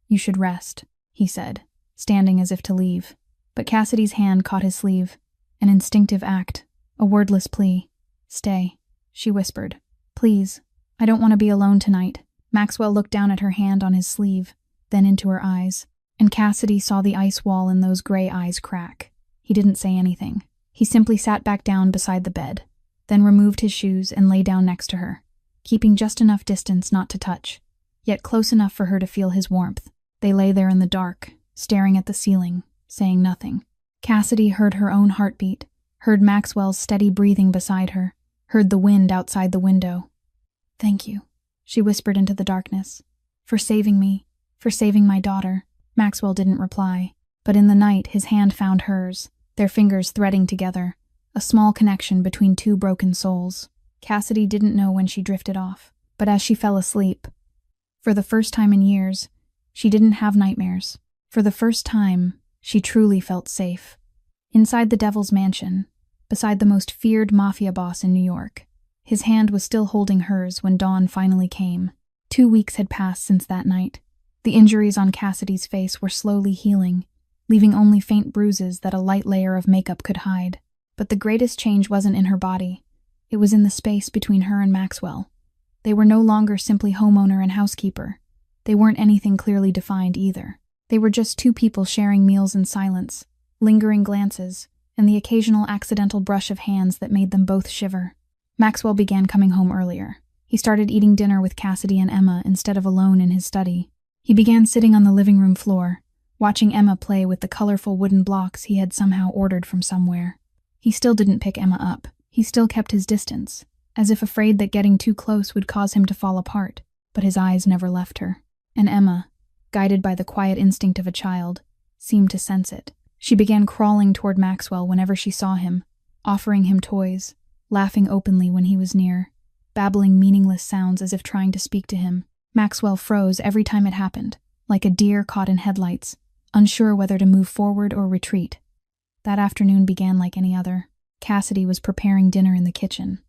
"You should rest," he said, standing as if to leave. But Cassidy's hand caught his sleeve. An instinctive act, a wordless plea. "Stay," she whispered. "Please, I don't want to be alone tonight." Maxwell looked down at her hand on his sleeve, then into her eyes, and Cassidy saw the ice wall in those gray eyes crack. He didn't say anything. He simply sat back down beside the bed, then removed his shoes and lay down next to her, keeping just enough distance not to touch, yet close enough for her to feel his warmth. They lay there in the dark, staring at the ceiling, saying nothing. Cassidy heard her own heartbeat, heard Maxwell's steady breathing beside her, heard the wind outside the window. "Thank you," she whispered into the darkness. "For saving me, for saving my daughter." Maxwell didn't reply, but in the night his hand found hers, their fingers threading together, a small connection between 2 broken souls. Cassidy didn't know when she drifted off, but as she fell asleep, for the first time in years, she didn't have nightmares. For the first time, she truly felt safe. Inside the Devil's Mansion, beside the most feared Mafia boss in New York, his hand was still holding hers when dawn finally came. 2 weeks had passed since that night. The injuries on Cassidy's face were slowly healing, leaving only faint bruises that a light layer of makeup could hide. But the greatest change wasn't in her body. It was in the space between her and Maxwell. They were no longer simply homeowner and housekeeper. They weren't anything clearly defined either. They were just two people sharing meals in silence, lingering glances, and the occasional accidental brush of hands that made them both shiver. Maxwell began coming home earlier. He started eating dinner with Cassidy and Emma instead of alone in his study. He began sitting on the living room floor, watching Emma play with the colorful wooden blocks he had somehow ordered from somewhere. He still didn't pick Emma up. He still kept his distance, as if afraid that getting too close would cause him to fall apart, but his eyes never left her. And Emma, guided by the quiet instinct of a child, seemed to sense it. She began crawling toward Maxwell whenever she saw him, offering him toys, laughing openly when he was near, babbling meaningless sounds as if trying to speak to him. Maxwell froze every time it happened, like a deer caught in headlights, unsure whether to move forward or retreat. That afternoon began like any other. Cassidy was preparing dinner in the kitchen.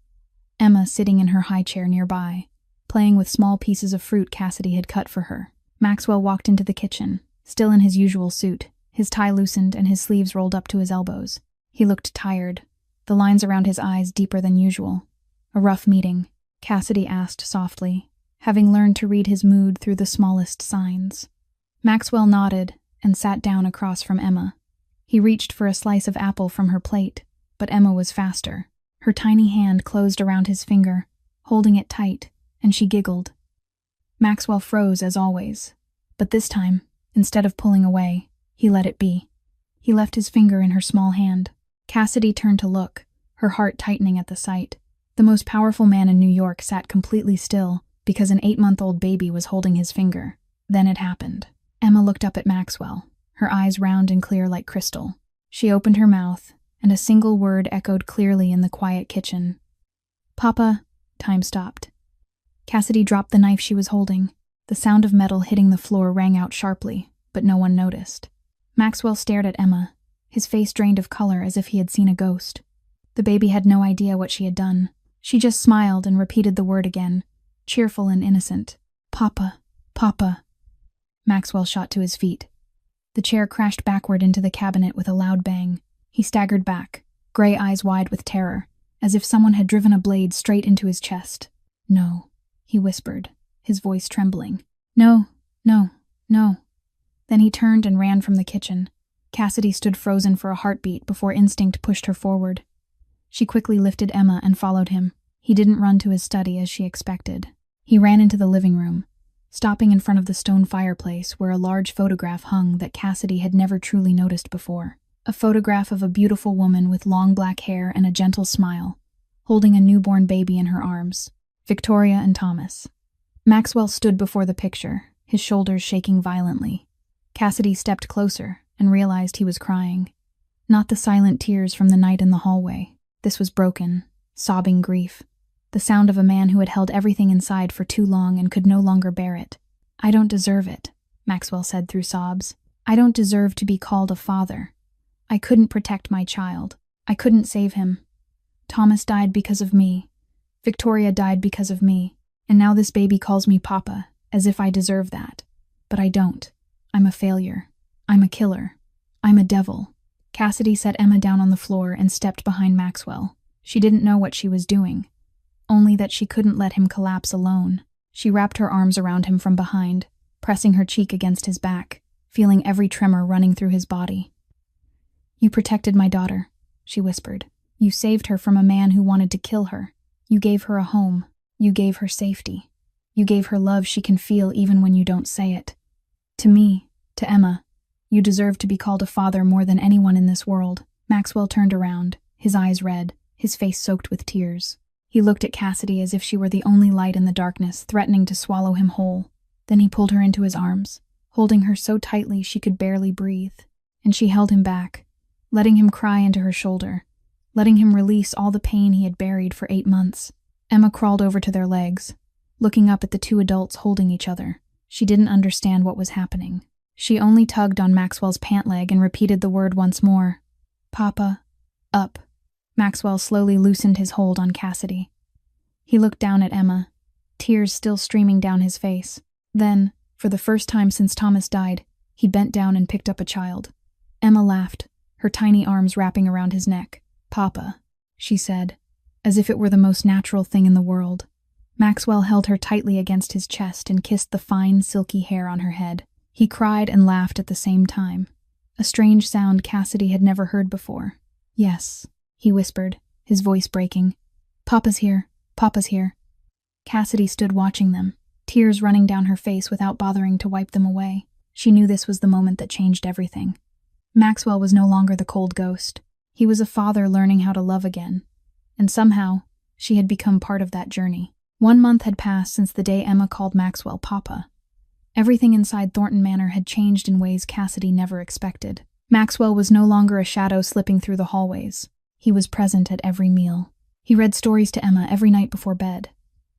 Emma sitting in her high chair nearby, playing with small pieces of fruit Cassidy had cut for her. Maxwell walked into the kitchen, still in his usual suit, his tie loosened and his sleeves rolled up to his elbows. He looked tired, the lines around his eyes deeper than usual. "A rough meeting?" Cassidy asked softly, having learned to read his mood through the smallest signs. Maxwell nodded and sat down across from Emma. He reached for a slice of apple from her plate, but Emma was faster. Her tiny hand closed around his finger, holding it tight, and she giggled. Maxwell froze as always, but this time, instead of pulling away, he let it be. He left his finger in her small hand. Cassidy turned to look, her heart tightening at the sight. The most powerful man in New York sat completely still because an 8-month-old baby was holding his finger. Then it happened. Emma looked up at Maxwell, her eyes round and clear like crystal. She opened her mouth, and a single word echoed clearly in the quiet kitchen. "Papa." Time stopped. Cassidy dropped the knife she was holding. The sound of metal hitting the floor rang out sharply, but no one noticed. Maxwell stared at Emma, his face drained of color as if he had seen a ghost. The baby had no idea what she had done. She just smiled and repeated the word again, cheerful and innocent. "Papa, Papa." Maxwell shot to his feet. The chair crashed backward into the cabinet with a loud bang. He staggered back, gray eyes wide with terror, as if someone had driven a blade straight into his chest. "No," he whispered, his voice trembling. "No, no, no." Then he turned and ran from the kitchen. Cassidy stood frozen for a heartbeat before instinct pushed her forward. She quickly lifted Emma and followed him. He didn't run to his study as she expected. He ran into the living room, stopping in front of the stone fireplace where a large photograph hung that Cassidy had never truly noticed before. A photograph of a beautiful woman with long black hair and a gentle smile, holding a newborn baby in her arms. Victoria and Thomas. Maxwell stood before the picture, his shoulders shaking violently. Cassidy stepped closer and realized he was crying. Not the silent tears from the night in the hallway. This was broken, sobbing grief. The sound of a man who had held everything inside for too long and could no longer bear it. "I don't deserve it," Maxwell said through sobs. "I don't deserve to be called a father. I couldn't protect my child. I couldn't save him. Thomas died because of me. Victoria died because of me. And now this baby calls me Papa, as if I deserve that. But I don't. I'm a failure. I'm a killer. I'm a devil." Cassidy set Emma down on the floor and stepped behind Maxwell. She didn't know what she was doing, only that she couldn't let him collapse alone. She wrapped her arms around him from behind, pressing her cheek against his back, feeling every tremor running through his body. "You protected my daughter," she whispered. "You saved her from a man who wanted to kill her. You gave her a home. You gave her safety. You gave her love she can feel even when you don't say it. To me, to Emma, you deserve to be called a father more than anyone in this world." Maxwell turned around, his eyes red, his face soaked with tears. He looked at Cassidy as if she were the only light in the darkness, threatening to swallow him whole. Then he pulled her into his arms, holding her so tightly she could barely breathe. And she held him back, letting him cry into her shoulder, letting him release all the pain he had buried for 8 months. Emma crawled over to their legs, looking up at the two adults holding each other. She didn't understand what was happening. She only tugged on Maxwell's pant leg and repeated the word once more. "Papa, up." Maxwell slowly loosened his hold on Cassidy. He looked down at Emma, tears still streaming down his face. Then, for the first time since Thomas died, he bent down and picked up a child. Emma laughed, her tiny arms wrapping around his neck. "Papa," she said, as if it were the most natural thing in the world. Maxwell held her tightly against his chest and kissed the fine, silky hair on her head. He cried and laughed at the same time, a strange sound Cassidy had never heard before. "Yes," he whispered, his voice breaking. "Papa's here. Papa's here." Cassidy stood watching them, tears running down her face without bothering to wipe them away. She knew this was the moment that changed everything. Maxwell was no longer the cold ghost. He was a father learning how to love again. And somehow, she had become part of that journey. 1 month had passed since the day Emma called Maxwell Papa. Everything inside Thornton Manor had changed in ways Cassidy never expected. Maxwell was no longer a shadow slipping through the hallways. He was present at every meal. He read stories to Emma every night before bed.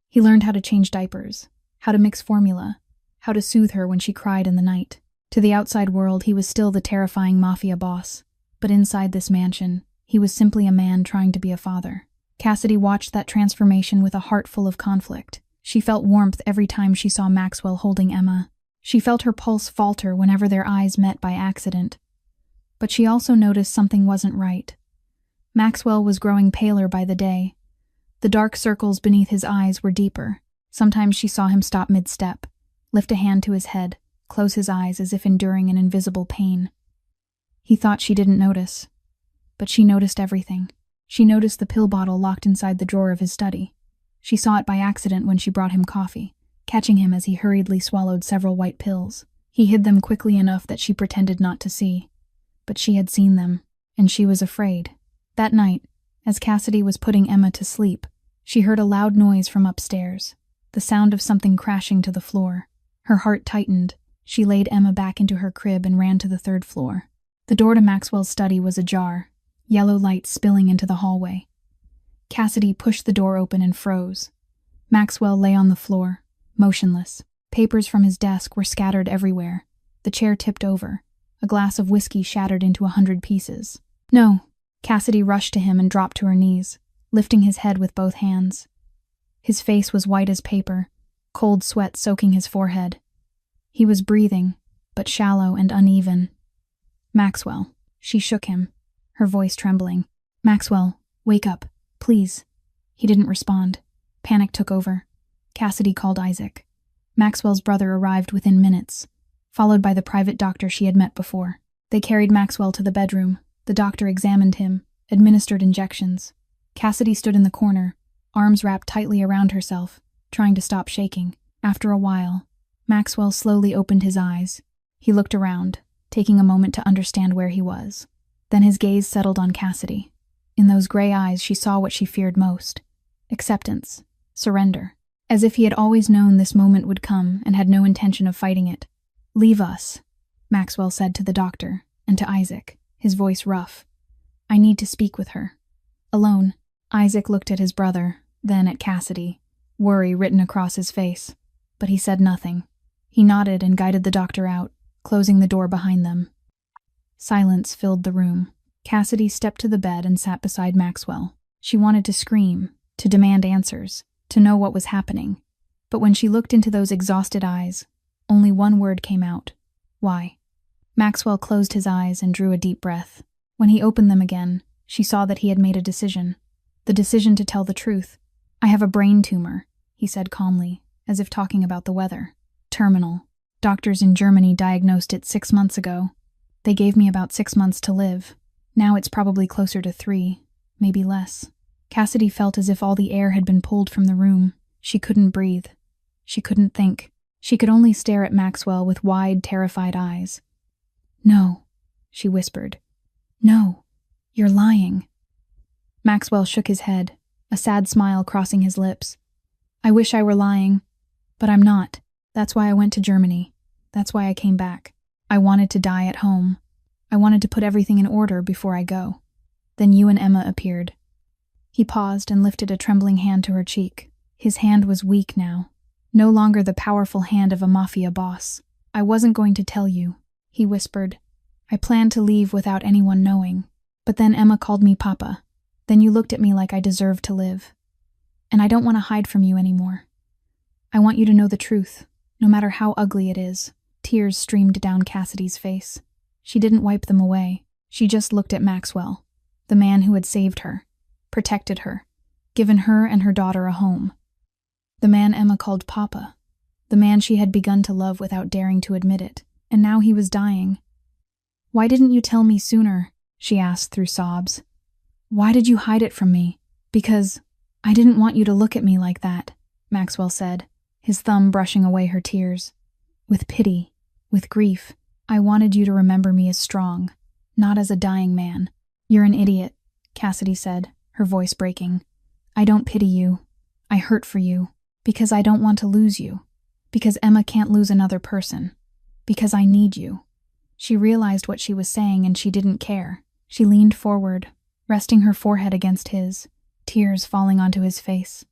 He learned how to change diapers, how to mix formula, how to soothe her when she cried in the night. To the outside world, he was still the terrifying Mafia boss, but inside this mansion, he was simply a man trying to be a father. Cassidy watched that transformation with a heart full of conflict. She felt warmth every time she saw Maxwell holding Emma. She felt her pulse falter whenever their eyes met by accident. But she also noticed something wasn't right. Maxwell was growing paler by the day. The dark circles beneath his eyes were deeper. Sometimes she saw him stop mid-step, lift a hand to his head, close his eyes as if enduring an invisible pain. He thought she didn't notice, but she noticed everything. She noticed the pill bottle locked inside the drawer of his study. She saw it by accident when she brought him coffee, catching him as he hurriedly swallowed several white pills. He hid them quickly enough that she pretended not to see. But she had seen them, and she was afraid. That night, as Cassidy was putting Emma to sleep, she heard a loud noise from upstairs, the sound of something crashing to the floor. Her heart tightened. She laid Emma back into her crib and ran to the 3rd floor. The door to Maxwell's study was ajar, yellow light spilling into the hallway. Cassidy pushed the door open and froze. Maxwell lay on the floor, motionless. Papers from his desk were scattered everywhere. The chair tipped over. A glass of whiskey shattered into 100 pieces. "No." Cassidy rushed to him and dropped to her knees, lifting his head with both hands. His face was white as paper, cold sweat soaking his forehead. He was breathing, but shallow and uneven. "Maxwell." She shook him, her voice trembling. "Maxwell, wake up, please." He didn't respond. Panic took over. Cassidy called Isaac. Maxwell's brother arrived within minutes, followed by the private doctor she had met before. They carried Maxwell to the bedroom. The doctor examined him, administered injections. Cassidy stood in the corner, arms wrapped tightly around herself, trying to stop shaking. After a while, Maxwell slowly opened his eyes. He looked around, taking a moment to understand where he was. Then his gaze settled on Cassidy. In those gray eyes she saw what she feared most: acceptance, surrender. As if he had always known this moment would come and had no intention of fighting it. "Leave us," Maxwell said to the doctor and to Isaac, his voice rough. "I need to speak with her. Alone." Isaac looked at his brother, then at Cassidy, worry written across his face. But he said nothing. He nodded and guided the doctor out, closing the door behind them. Silence filled the room. Cassidy stepped to the bed and sat beside Maxwell. She wanted to scream, to demand answers, to know what was happening. But when she looked into those exhausted eyes, only one word came out: "Why?" Maxwell closed his eyes and drew a deep breath. When he opened them again, she saw that he had made a decision. The decision to tell the truth. "I have a brain tumor," he said calmly, as if talking about the weather. "Terminal. Doctors in Germany diagnosed it 6 months ago. They gave me about 6 months to live. Now it's probably closer to 3, maybe less." Cassidy felt as if all the air had been pulled from the room. She couldn't breathe. She couldn't think. She could only stare at Maxwell with wide, terrified eyes. "No," she whispered. "No, you're lying." Maxwell shook his head, a sad smile crossing his lips. "I wish I were lying, but I'm not. That's why I went to Germany. That's why I came back. I wanted to die at home. I wanted to put everything in order before I go. Then you and Emma appeared." He paused and lifted a trembling hand to her cheek. His hand was weak now, no longer the powerful hand of a Mafia boss. "I wasn't going to tell you," he whispered. "I planned to leave without anyone knowing. But then Emma called me Papa. Then you looked at me like I deserved to live. And I don't want to hide from you anymore. I want you to know the truth, no matter how ugly it is." Tears streamed down Cassidy's face. She didn't wipe them away. She just looked at Maxwell, the man who had saved her, protected her, given her and her daughter a home. The man Emma called Papa, the man she had begun to love without daring to admit it, and now he was dying. "Why didn't you tell me sooner?" she asked through sobs. "Why did you hide it from me?" "Because I didn't want you to look at me like that," Maxwell said, his thumb brushing away her tears. "With pity, with grief, I wanted you to remember me as strong, not as a dying man." "You're an idiot," Cassidy said, her voice breaking. "I don't pity you. I hurt for you, because I don't want to lose you, because Emma can't lose another person, because I need you." She realized what she was saying and she didn't care. She leaned forward, resting her forehead against his, tears falling onto his face.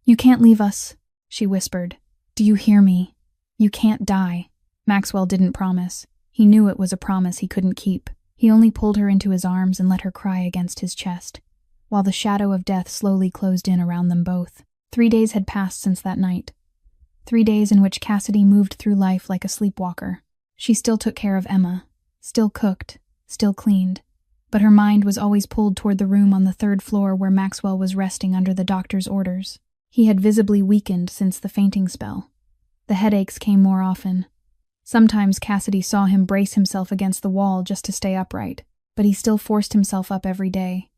"You can't leave us," she whispered. "Do you hear me? You can't die." Maxwell didn't promise. He knew it was a promise he couldn't keep. He only pulled her into his arms and let her cry against his chest, while the shadow of death slowly closed in around them both. 3 days had passed since that night. 3 days in which Cassidy moved through life like a sleepwalker. She still took care of Emma, still cooked, still cleaned, but her mind was always pulled toward the room on the 3rd floor where Maxwell was resting under the doctor's orders. He had visibly weakened since the fainting spell. The headaches came more often. Sometimes Cassidy saw him brace himself against the wall just to stay upright, but he still forced himself up every day,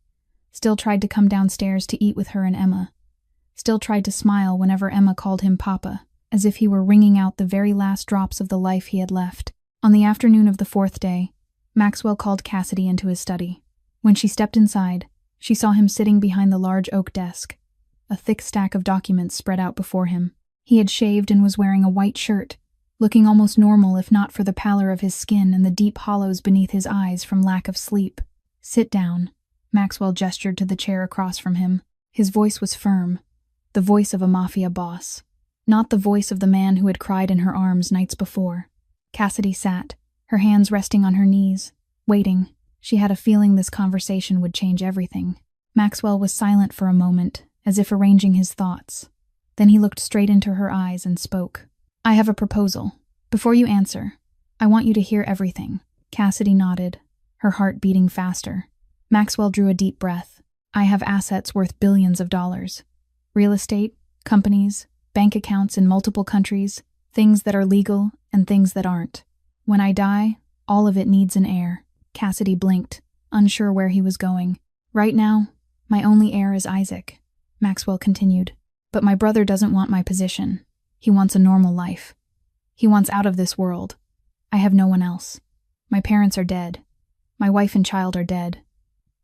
still tried to come downstairs to eat with her and Emma, still tried to smile whenever Emma called him Papa, as if he were wringing out the very last drops of the life he had left. On the afternoon of the 4th day, Maxwell called Cassidy into his study. When she stepped inside, she saw him sitting behind the large oak desk, a thick stack of documents spread out before him. He had shaved and was wearing a white shirt, looking almost normal if not for the pallor of his skin and the deep hollows beneath his eyes from lack of sleep. "Sit down," Maxwell gestured to the chair across from him. His voice was firm, the voice of a Mafia boss, not the voice of the man who had cried in her arms nights before. Cassidy sat, her hands resting on her knees, waiting. She had a feeling this conversation would change everything. Maxwell was silent for a moment, as if arranging his thoughts. Then he looked straight into her eyes and spoke. "I have a proposal. Before you answer, I want you to hear everything." Cassidy nodded, her heart beating faster. Maxwell drew a deep breath. "I have assets worth billions of dollars. Real estate, companies, bank accounts in multiple countries, things that are legal and things that aren't. When I die, all of it needs an heir." Cassidy blinked, unsure where he was going. "Right now, my only heir is Isaac," Maxwell continued. "But my brother doesn't want my position. He wants a normal life. He wants out of this world. I have no one else. My parents are dead. My wife and child are dead.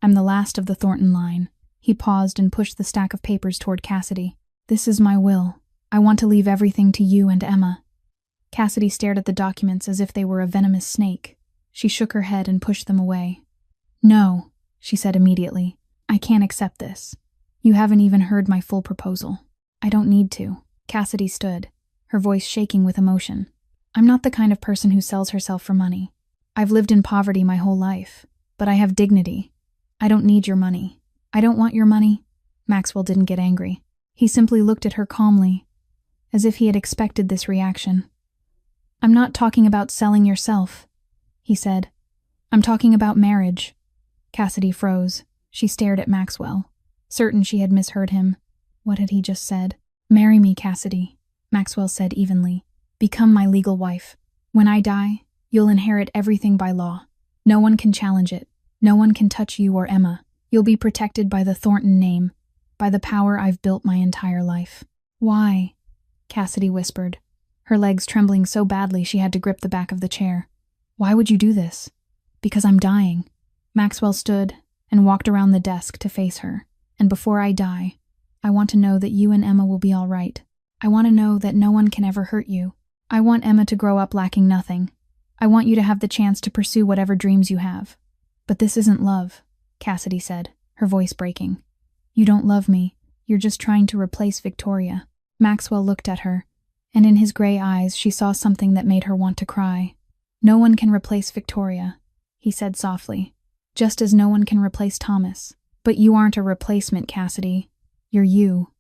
I'm the last of the Thornton line." He paused and pushed the stack of papers toward Cassidy. "This is my will. I want to leave everything to you and Emma." Cassidy stared at the documents as if they were a venomous snake. She shook her head and pushed them away. "No," she said immediately. "I can't accept this. You haven't even heard my full proposal. I don't need to." Cassidy stood, her voice shaking with emotion. "I'm not the kind of person who sells herself for money. I've lived in poverty my whole life, but I have dignity. I don't need your money." "I don't want your money." Maxwell didn't get angry. He simply looked at her calmly, as if he had expected this reaction. "I'm not talking about selling yourself," he said. "I'm talking about marriage." Cassidy froze. She stared at Maxwell, certain she had misheard him. What had he just said? "Marry me, Cassidy," Maxwell said evenly. "Become my legal wife. When I die, you'll inherit everything by law. No one can challenge it. No one can touch you or Emma. You'll be protected by the Thornton name, by the power I've built my entire life." "Why?" Cassidy whispered, her legs trembling so badly she had to grip the back of the chair. "Why would you do this?" "Because I'm dying." Maxwell stood and walked around the desk to face her. "And before I die, I want to know that you and Emma will be all right. I want to know that no one can ever hurt you. I want Emma to grow up lacking nothing. I want you to have the chance to pursue whatever dreams you have. But this isn't love," Cassidy said, her voice breaking. "You don't love me. You're just trying to replace Victoria." Maxwell looked at her, and in his gray eyes she saw something that made her want to cry. "No one can replace Victoria," he said softly, "just as no one can replace Thomas. But you aren't a replacement, Cassidy. You're you.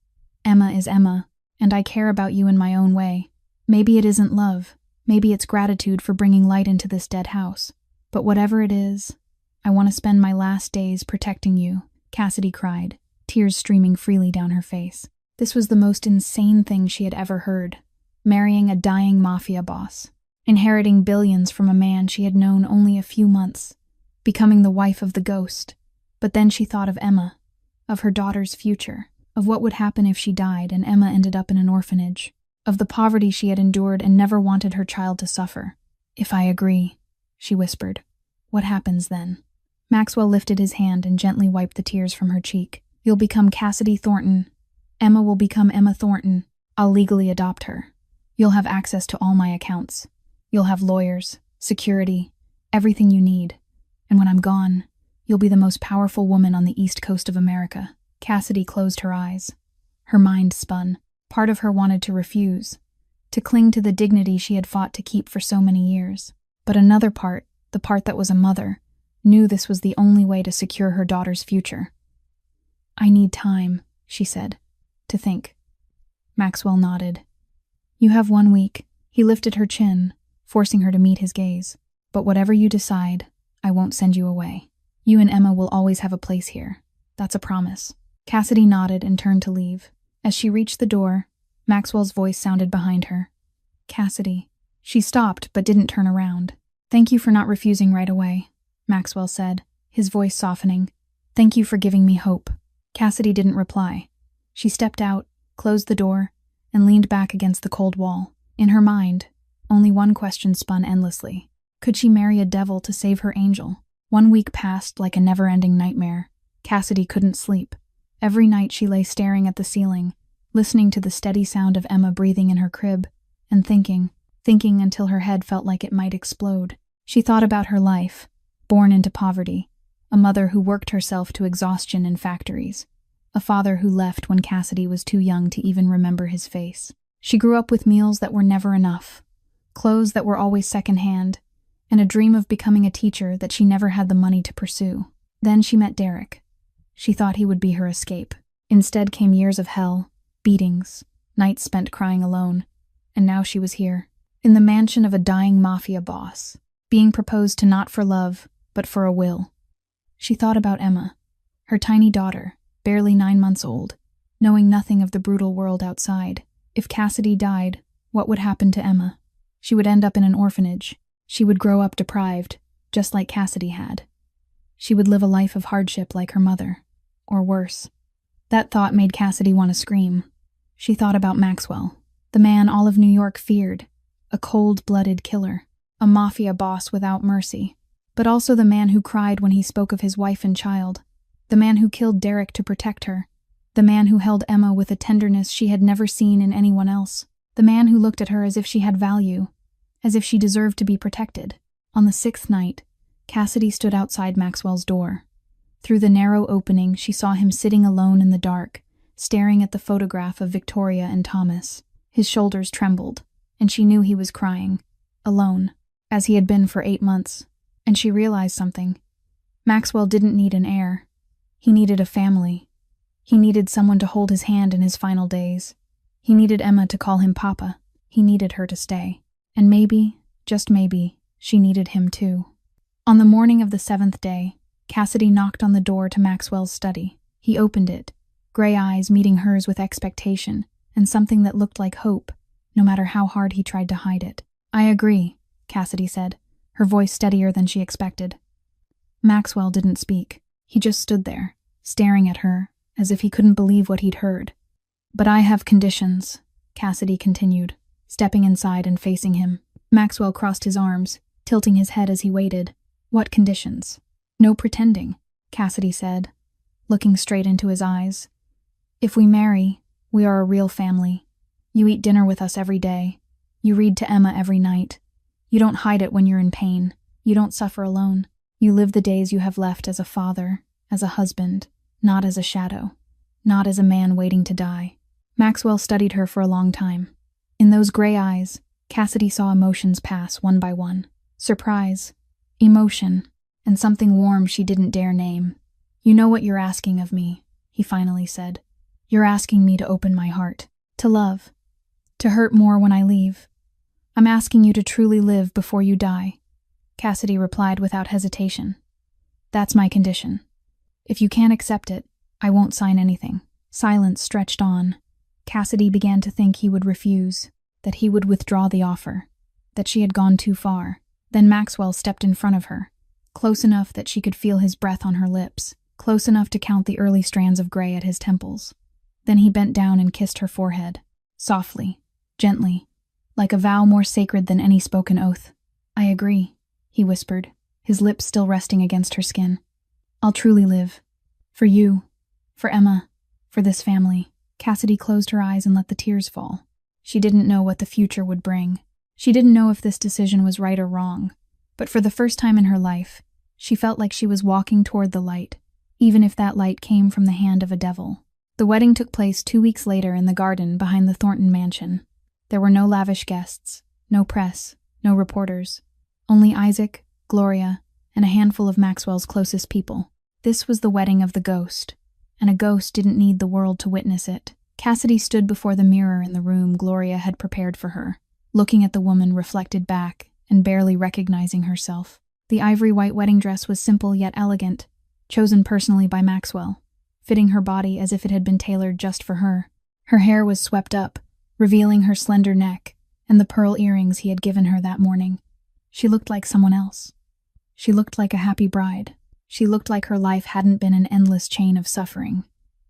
Emma is Emma, and I care about you in my own way. Maybe it isn't love. Maybe it's gratitude for bringing light into this dead house. But whatever it is, I want to spend my last days protecting you," Cassidy cried, tears streaming freely down her face. This was the most insane thing she had ever heard. Marrying a dying mafia boss. Inheriting billions from a man she had known only a few months. Becoming the wife of the ghost. But then she thought of Emma. Of her daughter's future. Of what would happen if she died and Emma ended up in an orphanage. Of the poverty she had endured and never wanted her child to suffer. "If I agree," she whispered, "what happens then?" Maxwell lifted his hand and gently wiped the tears from her cheek. "You'll become Cassidy Thornton. Emma will become Emma Thornton. I'll legally adopt her. You'll have access to all my accounts. You'll have lawyers, security, everything you need. And when I'm gone, you'll be the most powerful woman on the east coast of America." Cassidy closed her eyes. Her mind spun. Part of her wanted to refuse, to cling to the dignity she had fought to keep for so many years. But another part, the part that was a mother, knew this was the only way to secure her daughter's future. "I need time," she said, "to think." Maxwell nodded. "You have 1 week." He lifted her chin, forcing her to meet his gaze. "But whatever you decide, I won't send you away. You and Emma will always have a place here. That's a promise." Cassidy nodded and turned to leave. As she reached the door, Maxwell's voice sounded behind her. "Cassidy." She stopped but didn't turn around. "Thank you for not refusing right away," Maxwell said, his voice softening. "Thank you for giving me hope." Cassidy didn't reply. She stepped out, closed the door, and leaned back against the cold wall. In her mind, only one question spun endlessly. Could she marry a devil to save her angel? 1 week passed like a never-ending nightmare. Cassidy couldn't sleep. Every night she lay staring at the ceiling, listening to the steady sound of Emma breathing in her crib, and thinking until her head felt like it might explode. She thought about her life, born into poverty, a mother who worked herself to exhaustion in factories, a father who left when Cassidy was too young to even remember his face. She grew up with meals that were never enough, clothes that were always secondhand, and a dream of becoming a teacher that she never had the money to pursue. Then she met Derek. She thought he would be her escape. Instead came years of hell, beatings, nights spent crying alone, and now she was here, in the mansion of a dying mafia boss, being proposed to not for love, but for a will. She thought about Emma, her tiny daughter, barely 9 months old, knowing nothing of the brutal world outside. If Cassidy died, what would happen to Emma? She would end up in an orphanage. She would grow up deprived, just like Cassidy had. She would live a life of hardship like her mother, or worse. That thought made Cassidy want to scream. She thought about Maxwell, the man all of New York feared, a cold-blooded killer, a mafia boss without mercy, but also the man who cried when he spoke of his wife and child, the man who killed Derek to protect her, the man who held Emma with a tenderness she had never seen in anyone else, the man who looked at her as if she had value, as if she deserved to be protected. On the 6th night, Cassidy stood outside Maxwell's door. Through the narrow opening, she saw him sitting alone in the dark, staring at the photograph of Victoria and Thomas. His shoulders trembled, and she knew he was crying, alone, as he had been for 8 months. And she realized something. Maxwell didn't need an heir. He needed a family. He needed someone to hold his hand in his final days. He needed Emma to call him Papa. He needed her to stay. And maybe, just maybe, she needed him too. On the morning of the 7th day, Cassidy knocked on the door to Maxwell's study. He opened it, gray eyes meeting hers with expectation, and something that looked like hope, no matter how hard he tried to hide it. "I agree," Cassidy said, her voice steadier than she expected. Maxwell didn't speak. He just stood there, staring at her, as if he couldn't believe what he'd heard. "But I have conditions," Cassidy continued, stepping inside and facing him. Maxwell crossed his arms, tilting his head as he waited. "What conditions?" "No pretending," Cassidy said, looking straight into his eyes. "If we marry, we are a real family. You eat dinner with us every day. You read to Emma every night. You don't hide it when you're in pain. You don't suffer alone. You live the days you have left as a father, as a husband, not as a shadow, not as a man waiting to die." Maxwell studied her for a long time. In those gray eyes, Cassidy saw emotions pass one by one. Surprise, emotion, and something warm she didn't dare name. "You know what you're asking of me," he finally said. "You're asking me to open my heart, to love, to hurt more when I leave. I'm asking you to truly live before you die." Cassidy replied without hesitation. "That's my condition. If you can't accept it, I won't sign anything. Silence stretched on. Cassidy began to think he would refuse, that he would withdraw the offer, that she had gone too far. Then Maxwell stepped in front of her, close enough that she could feel his breath on her lips, close enough to count the early strands of gray at his temples. Then he bent down and kissed her forehead, softly, gently, like a vow more sacred than any spoken oath. I agree, he whispered, his lips still resting against her skin. I'll truly live. For you, for Emma, for this family. Cassidy closed her eyes and let the tears fall. She didn't know what the future would bring. She didn't know if this decision was right or wrong. But for the first time in her life, she felt like she was walking toward the light, even if that light came from the hand of a devil. The wedding took place 2 weeks later in the garden behind the Thornton mansion. There were no lavish guests, no press, no reporters. Only Isaac, Gloria, and a handful of Maxwell's closest people. This was the wedding of the ghost, and a ghost didn't need the world to witness it. Cassidy stood before the mirror in the room Gloria had prepared for her, looking at the woman reflected back and barely recognizing herself. The ivory-white wedding dress was simple yet elegant, chosen personally by Maxwell, fitting her body as if it had been tailored just for her. Her hair was swept up, revealing her slender neck and the pearl earrings he had given her that morning. She looked like someone else. She looked like a happy bride. She looked like her life hadn't been an endless chain of suffering.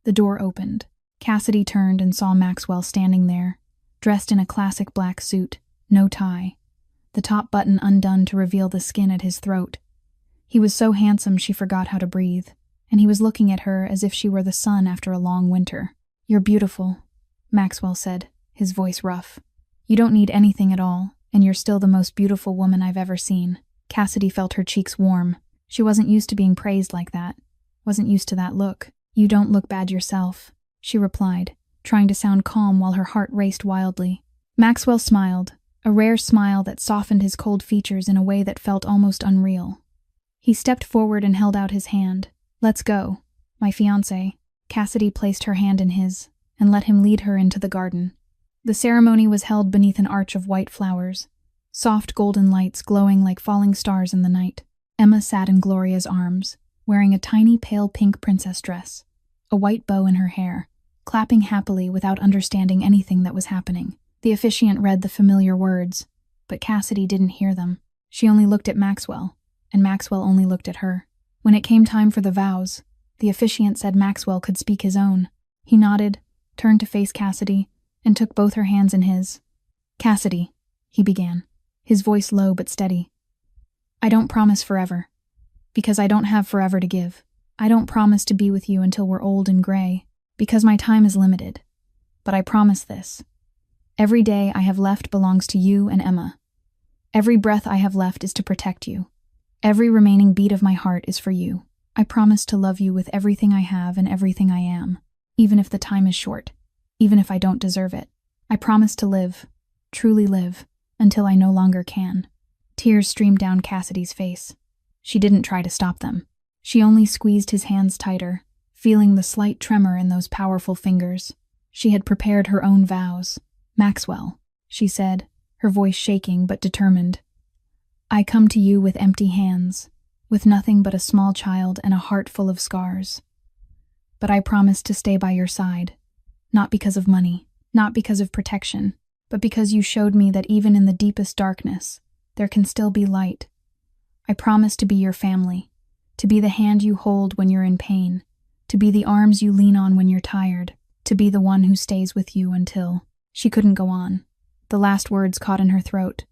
The door opened. Cassidy turned and saw Maxwell standing there, dressed in a classic black suit, no tie, the top button undone to reveal the skin at his throat. He was so handsome she forgot how to breathe, and he was looking at her as if she were the sun after a long winter. You're beautiful, Maxwell said, his voice rough. You don't need anything at all, and you're still the most beautiful woman I've ever seen. Cassidy felt her cheeks warm. She wasn't used to being praised like that, wasn't used to that look. You don't look bad yourself, she replied, trying to sound calm while her heart raced wildly. Maxwell smiled, a rare smile that softened his cold features in a way that felt almost unreal. He stepped forward and held out his hand. Let's go, my fiancé. Cassidy placed her hand in his and let him lead her into the garden. The ceremony was held beneath an arch of white flowers, soft golden lights glowing like falling stars in the night. Emma sat in Gloria's arms, wearing a tiny pale pink princess dress, a white bow in her hair, clapping happily without understanding anything that was happening. The officiant read the familiar words, but Cassidy didn't hear them. She only looked at Maxwell, and Maxwell only looked at her. When it came time for the vows, the officiant said Maxwell could speak his own. He nodded, turned to face Cassidy, and took both her hands in his. Cassidy, he began, his voice low but steady. I don't promise forever, because I don't have forever to give. I don't promise to be with you until we're old and gray, because my time is limited. But I promise this. Every day I have left belongs to you and Emma. Every breath I have left is to protect you. Every remaining beat of my heart is for you. I promise to love you with everything I have and everything I am, even if the time is short, even if I don't deserve it. I promise to live, truly live, until I no longer can. Tears streamed down Cassidy's face. She didn't try to stop them. She only squeezed his hands tighter, feeling the slight tremor in those powerful fingers. She had prepared her own vows. Maxwell, she said, her voice shaking but determined. I come to you with empty hands, with nothing but a small child and a heart full of scars. But I promise to stay by your side, not because of money, not because of protection, but because you showed me that even in the deepest darkness, there can still be light. I promise to be your family, to be the hand you hold when you're in pain, to be the arms you lean on when you're tired, to be the one who stays with you until... She couldn't go on. The last words caught in her throat,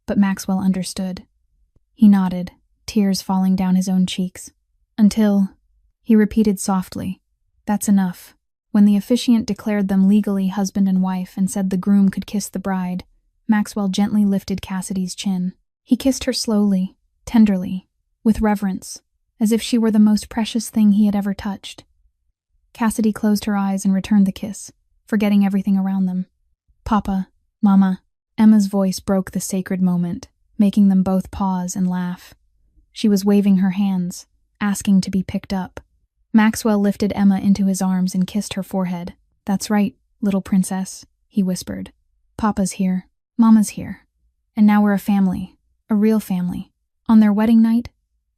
but Maxwell understood. He nodded, tears falling down his own cheeks. Until, he repeated softly, that's enough. When the officiant declared them legally husband and wife and said the groom could kiss the bride, Maxwell gently lifted Cassidy's chin. He kissed her slowly, tenderly, with reverence, as if she were the most precious thing he had ever touched. Cassidy closed her eyes and returned the kiss, forgetting everything around them. Papa, Mama. Emma's voice broke the sacred moment, making them both pause and laugh. She was waving her hands, asking to be picked up. Maxwell lifted Emma into his arms and kissed her forehead. That's right, little princess, he whispered. Papa's here, Mama's here, and now we're a family, a real family. On their wedding night,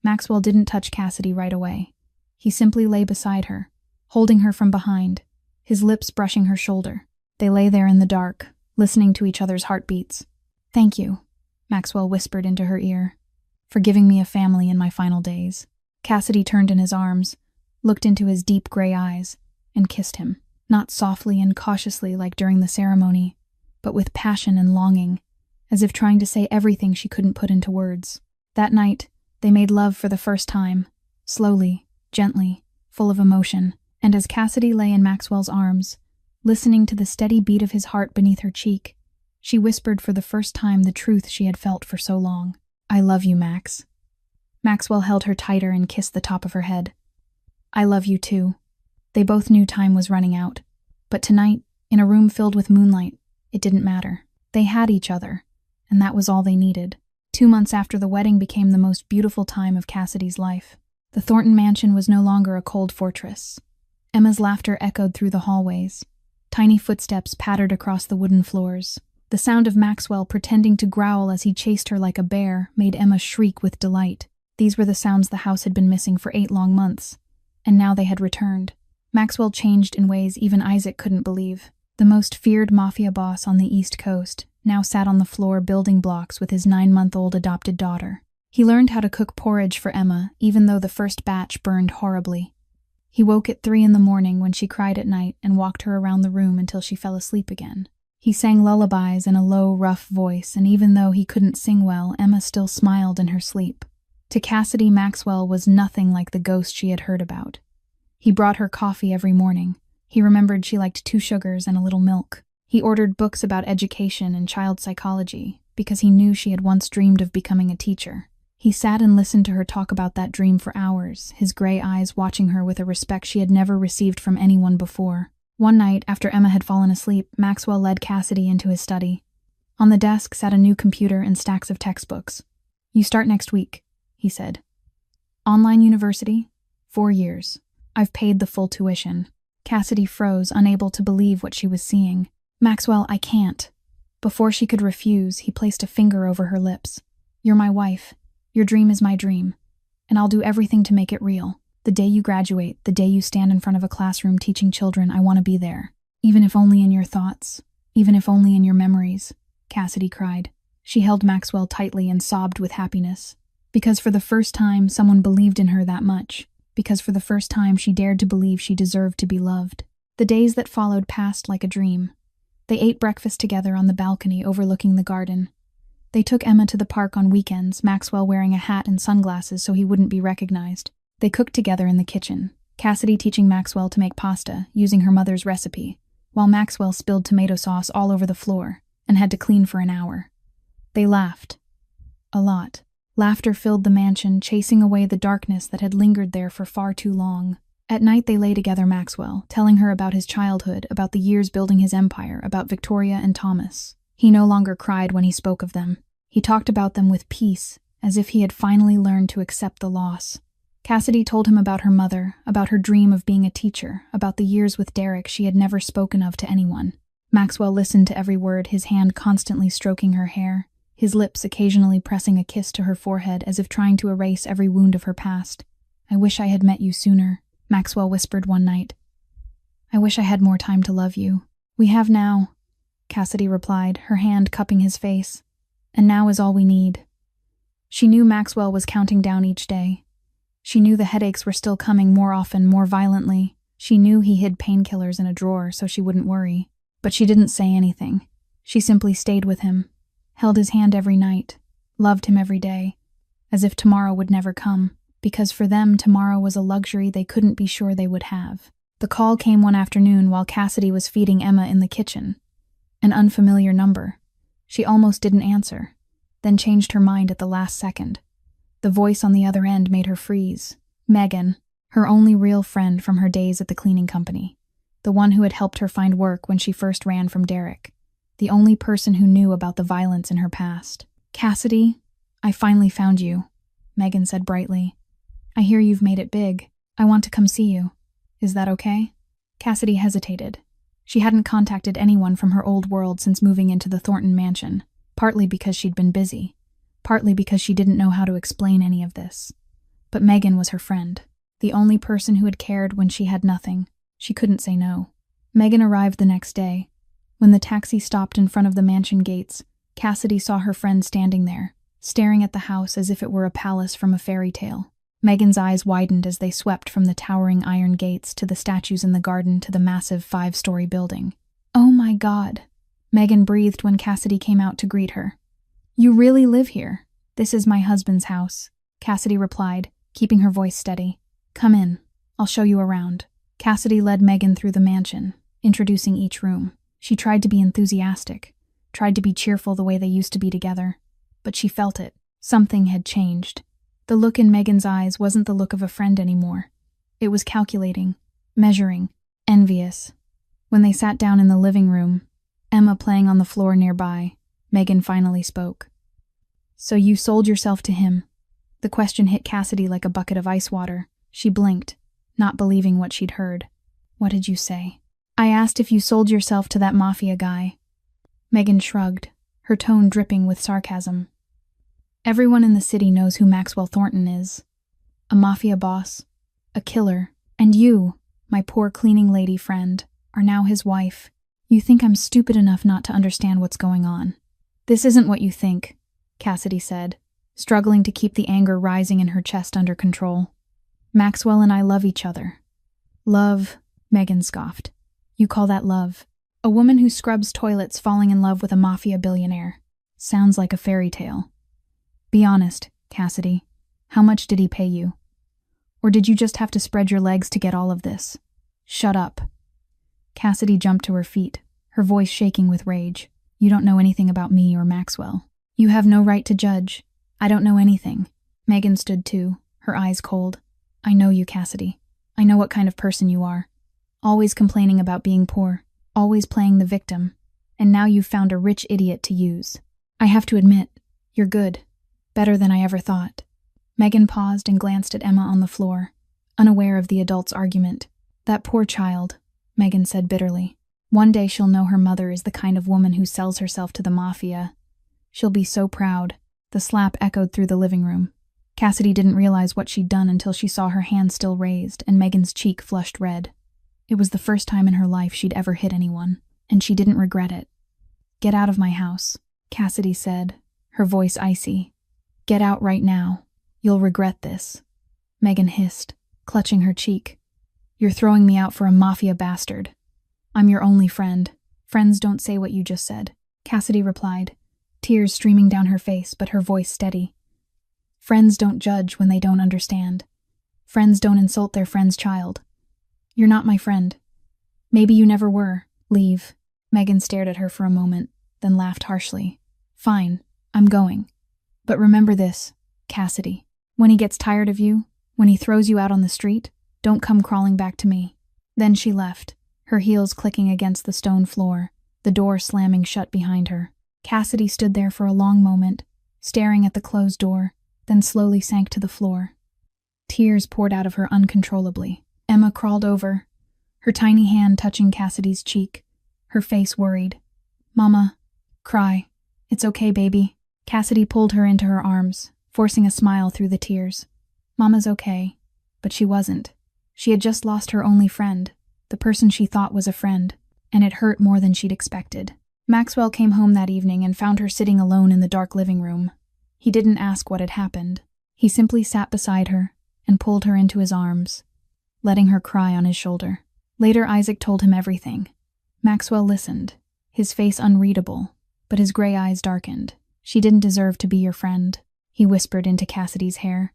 Maxwell didn't touch Cassidy right away. He simply lay beside her, holding her from behind, his lips brushing her shoulder. They lay there in the dark, listening to each other's heartbeats. "Thank you," Maxwell whispered into her ear, "for giving me a family in my final days." Cassidy turned in his arms, looked into his deep gray eyes, and kissed him, not softly and cautiously like during the ceremony, but with passion and longing, as if trying to say everything she couldn't put into words. That night, they made love for the first time, slowly, gently, full of emotion, and as Cassidy lay in Maxwell's arms, listening to the steady beat of his heart beneath her cheek, she whispered for the first time the truth she had felt for so long. "I love you, Max." Maxwell held her tighter and kissed the top of her head. "I love you too." They both knew time was running out, but tonight, in a room filled with moonlight, it didn't matter. They had each other, and that was all they needed. 2 months after the wedding became the most beautiful time of Cassidy's life. The Thornton mansion was no longer a cold fortress. Emma's laughter echoed through the hallways. Tiny footsteps pattered across the wooden floors. The sound of Maxwell pretending to growl as he chased her like a bear made Emma shriek with delight. These were the sounds the house had been missing for 8 long months, and now they had returned. Maxwell changed in ways even Isaac couldn't believe. The most feared Mafia boss on the East Coast now sat on the floor building blocks with his 9-month-old adopted daughter. He learned how to cook porridge for Emma, even though the first batch burned horribly. He woke at 3 in the morning when she cried at night and walked her around the room until she fell asleep again. He sang lullabies in a low, rough voice, and even though he couldn't sing well, Emma still smiled in her sleep. To Cassidy, Maxwell was nothing like the ghost she had heard about. He brought her coffee every morning. He remembered she liked 2 sugars and a little milk. He ordered books about education and child psychology because he knew she had once dreamed of becoming a teacher. He sat and listened to her talk about that dream for hours, his gray eyes watching her with a respect she had never received from anyone before. One night, after Emma had fallen asleep, Maxwell led Cassidy into his study. On the desk sat a new computer and stacks of textbooks. "You start next week," he said. "Online university? 4 years. I've paid the full tuition." Cassidy froze, unable to believe what she was seeing. "Maxwell, I can't." Before she could refuse, he placed a finger over her lips. "You're my wife. Your dream is my dream. And I'll do everything to make it real. The day you graduate, the day you stand in front of a classroom teaching children, I want to be there. Even if only in your thoughts. Even if only in your memories," Cassidy cried. She held Maxwell tightly and sobbed with happiness. Because for the first time, someone believed in her that much. Because for the first time, she dared to believe she deserved to be loved. The days that followed passed like a dream. They ate breakfast together on the balcony overlooking the garden. They took Emma to the park on weekends, Maxwell wearing a hat and sunglasses so he wouldn't be recognized. They cooked together in the kitchen, Cassidy teaching Maxwell to make pasta, using her mother's recipe, while Maxwell spilled tomato sauce all over the floor and had to clean for an hour. They laughed. A lot. Laughter filled the mansion, chasing away the darkness that had lingered there for far too long. At night they lay together Maxwell, telling her about his childhood, about the years building his empire, about Victoria and Thomas. He no longer cried when he spoke of them. He talked about them with peace, as if he had finally learned to accept the loss. Cassidy told him about her mother, about her dream of being a teacher, about the years with Derek she had never spoken of to anyone. Maxwell listened to every word, his hand constantly stroking her hair, his lips occasionally pressing a kiss to her forehead as if trying to erase every wound of her past. "I wish I had met you sooner," Maxwell whispered one night. "I wish I had more time to love you." "We have now," Cassidy replied, her hand cupping his face. "And now is all we need." She knew Maxwell was counting down each day. She knew the headaches were still coming more often, more violently. She knew he hid painkillers in a drawer so she wouldn't worry. But she didn't say anything. She simply stayed with him, held his hand every night, loved him every day, as if tomorrow would never come, because for them tomorrow was a luxury they couldn't be sure they would have. The call came one afternoon while Cassidy was feeding Emma in the kitchen. An unfamiliar number. She almost didn't answer, then changed her mind at the last second. The voice on the other end made her freeze. Megan, her only real friend from her days at the cleaning company. The one who had helped her find work when she first ran from Derek. The only person who knew about the violence in her past. "Cassidy, I finally found you," Megan said brightly. "I hear you've made it big. I want to come see you. Is that okay?" Cassidy hesitated. She hadn't contacted anyone from her old world since moving into the Thornton mansion, partly because she'd been busy, partly because she didn't know how to explain any of this. But Megan was her friend, the only person who had cared when she had nothing. She couldn't say no. Megan arrived the next day. When the taxi stopped in front of the mansion gates, Cassidy saw her friend standing there, staring at the house as if it were a palace from a fairy tale. Megan's eyes widened as they swept from the towering iron gates to the statues in the garden to the massive 5-story building. "Oh my God," Megan breathed when Cassidy came out to greet her. "You really live here?" "This is my husband's house," Cassidy replied, keeping her voice steady. "Come in. I'll show you around." Cassidy led Megan through the mansion, introducing each room. She tried to be enthusiastic, tried to be cheerful the way they used to be together, but she felt it. Something had changed. The look in Megan's eyes wasn't the look of a friend anymore. It was calculating, measuring, envious. When they sat down in the living room, Emma playing on the floor nearby, Megan finally spoke. "So you sold yourself to him?" The question hit Cassidy like a bucket of ice water. She blinked, not believing what she'd heard. "What did you say?" "I asked if you sold yourself to that Mafia guy." Megan shrugged, her tone dripping with sarcasm. "Everyone in the city knows who Maxwell Thornton is. A Mafia boss, a killer, and you, my poor cleaning lady friend, are now his wife. You think I'm stupid enough not to understand what's going on." "This isn't what you think," Cassidy said, struggling to keep the anger rising in her chest under control. "Maxwell and I love each other." "Love," Megan scoffed. "You call that love? A woman who scrubs toilets falling in love with a Mafia billionaire. Sounds like a fairy tale." "Be honest, Cassidy. How much did he pay you? Or did you just have to spread your legs to get all of this?" "Shut up." Cassidy jumped to her feet, her voice shaking with rage. "You don't know anything about me or Maxwell. You have no right to judge. I don't know anything." Megan stood too, her eyes cold. "I know you, Cassidy. I know what kind of person you are. Always complaining about being poor, always playing the victim, and now you've found a rich idiot to use. I have to admit, you're good. Better than I ever thought." Megan paused and glanced at Emma on the floor, unaware of the adult's argument. "That poor child," Megan said bitterly. "One day she'll know her mother is the kind of woman who sells herself to the Mafia. She'll be so proud." The slap echoed through the living room. Cassidy didn't realize what she'd done until she saw her hand still raised and Megan's cheek flushed red. It was the first time in her life she'd ever hit anyone, and she didn't regret it. "Get out of my house," Cassidy said, her voice icy. "Get out right now. You'll regret this." Megan hissed, clutching her cheek. "You're throwing me out for a Mafia bastard. I'm your only friend. Friends don't say what you just said," Cassidy replied, tears streaming down her face but her voice steady. "Friends don't judge when they don't understand. Friends don't insult their friend's child. You're not my friend. Maybe you never were. Leave." Megan stared at her for a moment, then laughed harshly. "Fine, I'm going. But remember this, Cassidy. When he gets tired of you, when he throws you out on the street, don't come crawling back to me." Then she left, her heels clicking against the stone floor, the door slamming shut behind her. Cassidy stood there for a long moment, staring at the closed door, then slowly sank to the floor. Tears poured out of her uncontrollably. Emma crawled over, her tiny hand touching Cassidy's cheek, her face worried. "Mama, cry. It's okay, baby." Cassidy pulled her into her arms, forcing a smile through the tears. Mama's okay, but she wasn't. She had just lost her only friend, the person she thought was a friend, and it hurt more than she'd expected. Maxwell came home that evening and found her sitting alone in the dark living room. He didn't ask what had happened. He simply sat beside her and pulled her into his arms, letting her cry on his shoulder. Later, Isaac told him everything. Maxwell listened, his face unreadable, but his gray eyes darkened. "She didn't deserve to be your friend," he whispered into Cassidy's hair.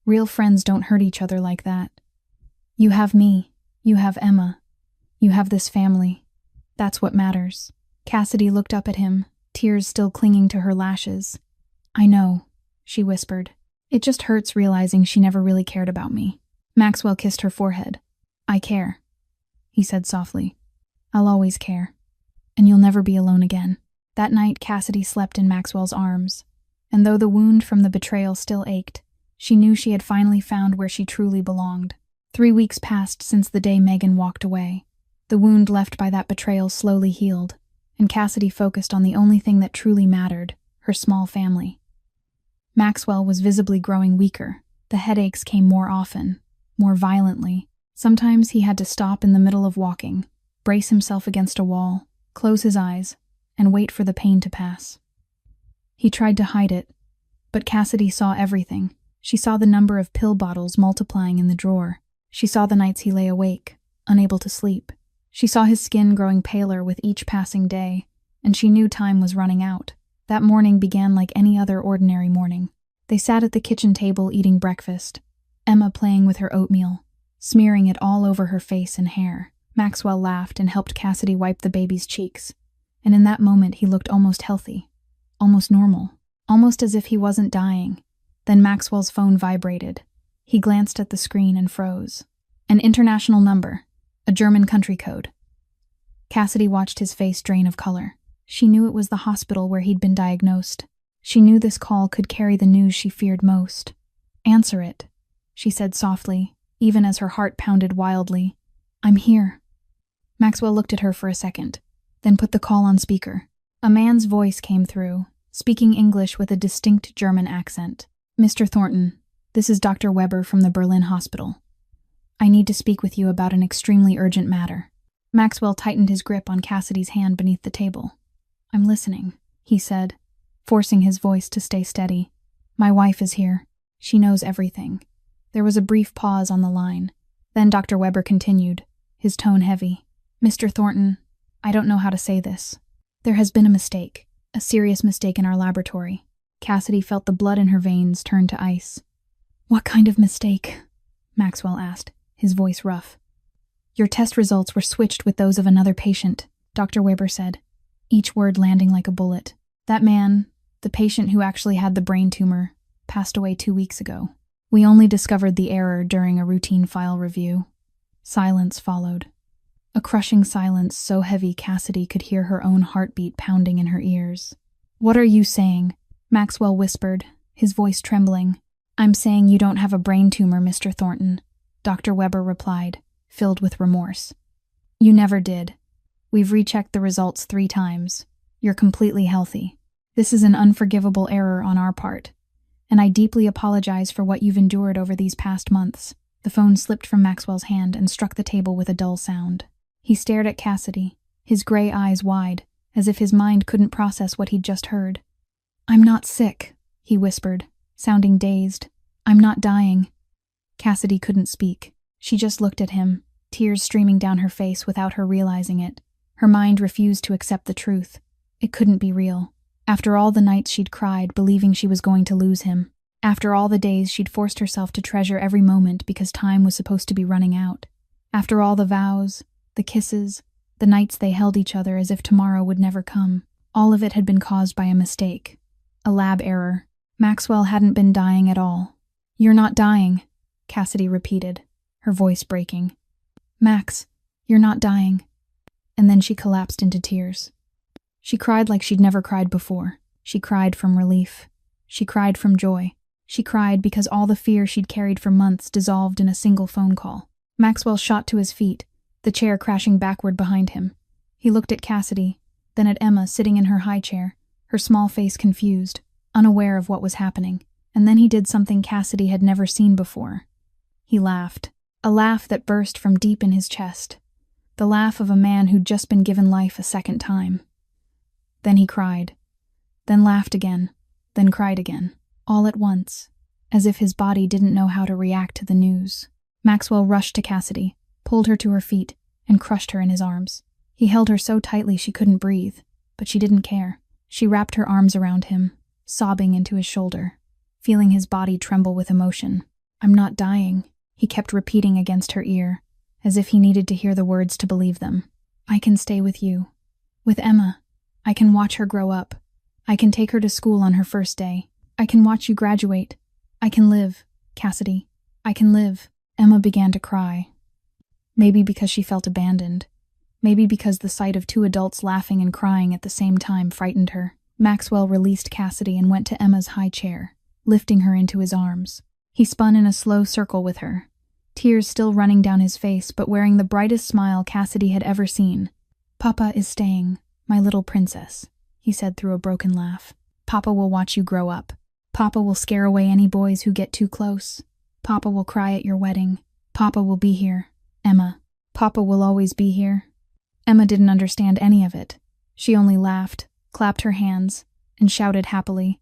"Real friends don't hurt each other like that. You have me, you have Emma, you have this family. That's what matters." Cassidy looked up at him, tears still clinging to her lashes. "I know," she whispered. "It just hurts realizing she never really cared about me." Maxwell kissed her forehead. "I care," he said softly. "I'll always care. And you'll never be alone again." That night, Cassidy slept in Maxwell's arms, and though the wound from the betrayal still ached, she knew she had finally found where she truly belonged. 3 weeks passed since the day Megan walked away. The wound left by that betrayal slowly healed, and Cassidy focused on the only thing that truly mattered, her small family. Maxwell was visibly growing weaker. The headaches came more often, more violently. Sometimes he had to stop in the middle of walking, brace himself against a wall, close his eyes, and wait for the pain to pass. He tried to hide it, but Cassidy saw everything. She saw the number of pill bottles multiplying in the drawer. She saw the nights he lay awake, unable to sleep. She saw his skin growing paler with each passing day, and she knew time was running out. That morning began like any other ordinary morning. They sat at the kitchen table eating breakfast, Emma playing with her oatmeal, smearing it all over her face and hair. Maxwell laughed and helped Cassidy wipe the baby's cheeks, and in that moment he looked almost healthy, almost normal, almost as if he wasn't dying. Then Maxwell's phone vibrated. He glanced at the screen and froze. An international number, a German country code. Cassidy watched his face drain of color. She knew it was the hospital where he'd been diagnosed. She knew this call could carry the news she feared most. "Answer it," she said softly, even as her heart pounded wildly. "I'm here." Maxwell looked at her for a second, then put the call on speaker. A man's voice came through, speaking English with a distinct German accent. "Mr. Thornton, this is Dr. Weber from the Berlin hospital. I need to speak with you about an extremely urgent matter." Maxwell tightened his grip on Cassidy's hand beneath the table. "I'm listening," he said, forcing his voice to stay steady. "My wife is here. She knows everything." There was a brief pause on the line. Then Dr. Weber continued, his tone heavy. "Mr. Thornton, I don't know how to say this. There has been a mistake, a serious mistake in our laboratory." Cassidy felt the blood in her veins turn to ice. "What kind of mistake?" Maxwell asked, his voice rough. "Your test results were switched with those of another patient," Dr. Weber said, each word landing like a bullet. "That man, the patient who actually had the brain tumor, passed away 2 weeks ago. We only discovered the error during a routine file review." Silence followed. A crushing silence so heavy Cassidy could hear her own heartbeat pounding in her ears. "What are you saying?" Maxwell whispered, his voice trembling. "I'm saying you don't have a brain tumor, Mr. Thornton," Dr. Weber replied, filled with remorse. "You never did. We've rechecked the results 3 times. You're completely healthy. This is an unforgivable error on our part, and I deeply apologize for what you've endured over these past months." The phone slipped from Maxwell's hand and struck the table with a dull sound. He stared at Cassidy, his gray eyes wide, as if his mind couldn't process what he'd just heard. "I'm not sick," he whispered, sounding dazed. "I'm not dying." Cassidy couldn't speak. She just looked at him, tears streaming down her face without her realizing it. Her mind refused to accept the truth. It couldn't be real. After all the nights she'd cried, believing she was going to lose him. After all the days she'd forced herself to treasure every moment because time was supposed to be running out. After all the vows, the kisses, the nights they held each other as if tomorrow would never come. All of it had been caused by a mistake. A lab error. Maxwell hadn't been dying at all. "You're not dying," Cassidy repeated, her voice breaking. "Max, you're not dying." And then she collapsed into tears. She cried like she'd never cried before. She cried from relief. She cried from joy. She cried because all the fear she'd carried for months dissolved in a single phone call. Maxwell shot to his feet, the chair crashing backward behind him. He looked at Cassidy, then at Emma sitting in her high chair, her small face confused, unaware of what was happening. And then he did something Cassidy had never seen before. He laughed, a laugh that burst from deep in his chest, the laugh of a man who'd just been given life a second time. Then he cried, then laughed again, then cried again, all at once, as if his body didn't know how to react to the news. Maxwell rushed to Cassidy, pulled her to her feet, and crushed her in his arms. He held her so tightly she couldn't breathe, but she didn't care. She wrapped her arms around him, sobbing into his shoulder, feeling his body tremble with emotion. "I'm not dying," he kept repeating against her ear, as if he needed to hear the words to believe them. "I can stay with you. With Emma. I can watch her grow up. I can take her to school on her first day. I can watch you graduate. I can live, Cassidy. I can live." Emma began to cry. Maybe because she felt abandoned. Maybe because the sight of 2 adults laughing and crying at the same time frightened her. Maxwell released Cassidy and went to Emma's high chair, lifting her into his arms. He spun in a slow circle with her, tears still running down his face but wearing the brightest smile Cassidy had ever seen. "Papa is staying, my little princess," he said through a broken laugh. "Papa will watch you grow up. Papa will scare away any boys who get too close. Papa will cry at your wedding. Papa will be here. Emma, Papa will always be here. Emma didn't understand any of it. She only laughed, clapped her hands, and shouted happily,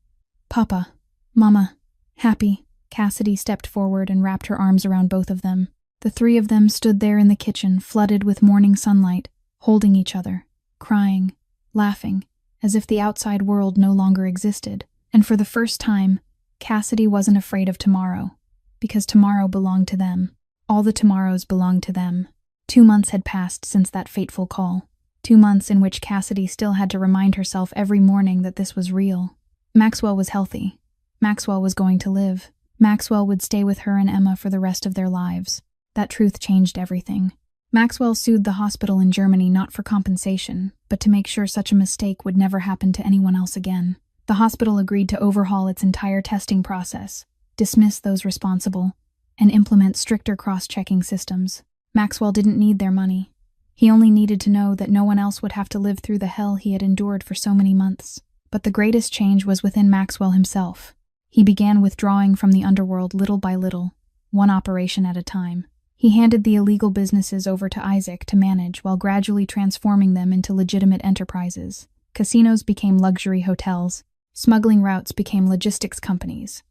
Papa, Mama, happy. Cassidy stepped forward and wrapped her arms around both of them. The three of them stood there in the kitchen, flooded with morning sunlight, holding each other, crying, laughing, as if the outside world no longer existed. And for the first time, Cassidy wasn't afraid of tomorrow, because tomorrow belonged to them. All the tomorrows belonged to them. 2 months had passed since that fateful call. 2 months in which Cassidy still had to remind herself every morning that this was real. Maxwell was healthy. Maxwell was going to live. Maxwell would stay with her and Emma for the rest of their lives. That truth changed everything. Maxwell sued the hospital in Germany not for compensation, but to make sure such a mistake would never happen to anyone else again. The hospital agreed to overhaul its entire testing process, dismiss those responsible, and implement stricter cross-checking systems. Maxwell didn't need their money. He only needed to know that no one else would have to live through the hell he had endured for so many months. But the greatest change was within Maxwell himself. He began withdrawing from the underworld little by little, one operation at a time. He handed the illegal businesses over to Isaac to manage while gradually transforming them into legitimate enterprises. Casinos became luxury hotels. Smuggling routes became logistics companies.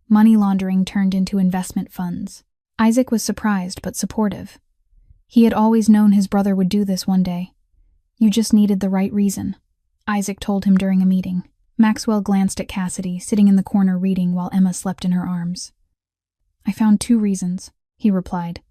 Money laundering turned into investment funds. Isaac was surprised but supportive. He had always known his brother would do this one day. You just needed the right reason, Isaac told him during a meeting. Maxwell glanced at Cassidy, sitting in the corner reading while Emma slept in her arms. I found 2 reasons, he replied,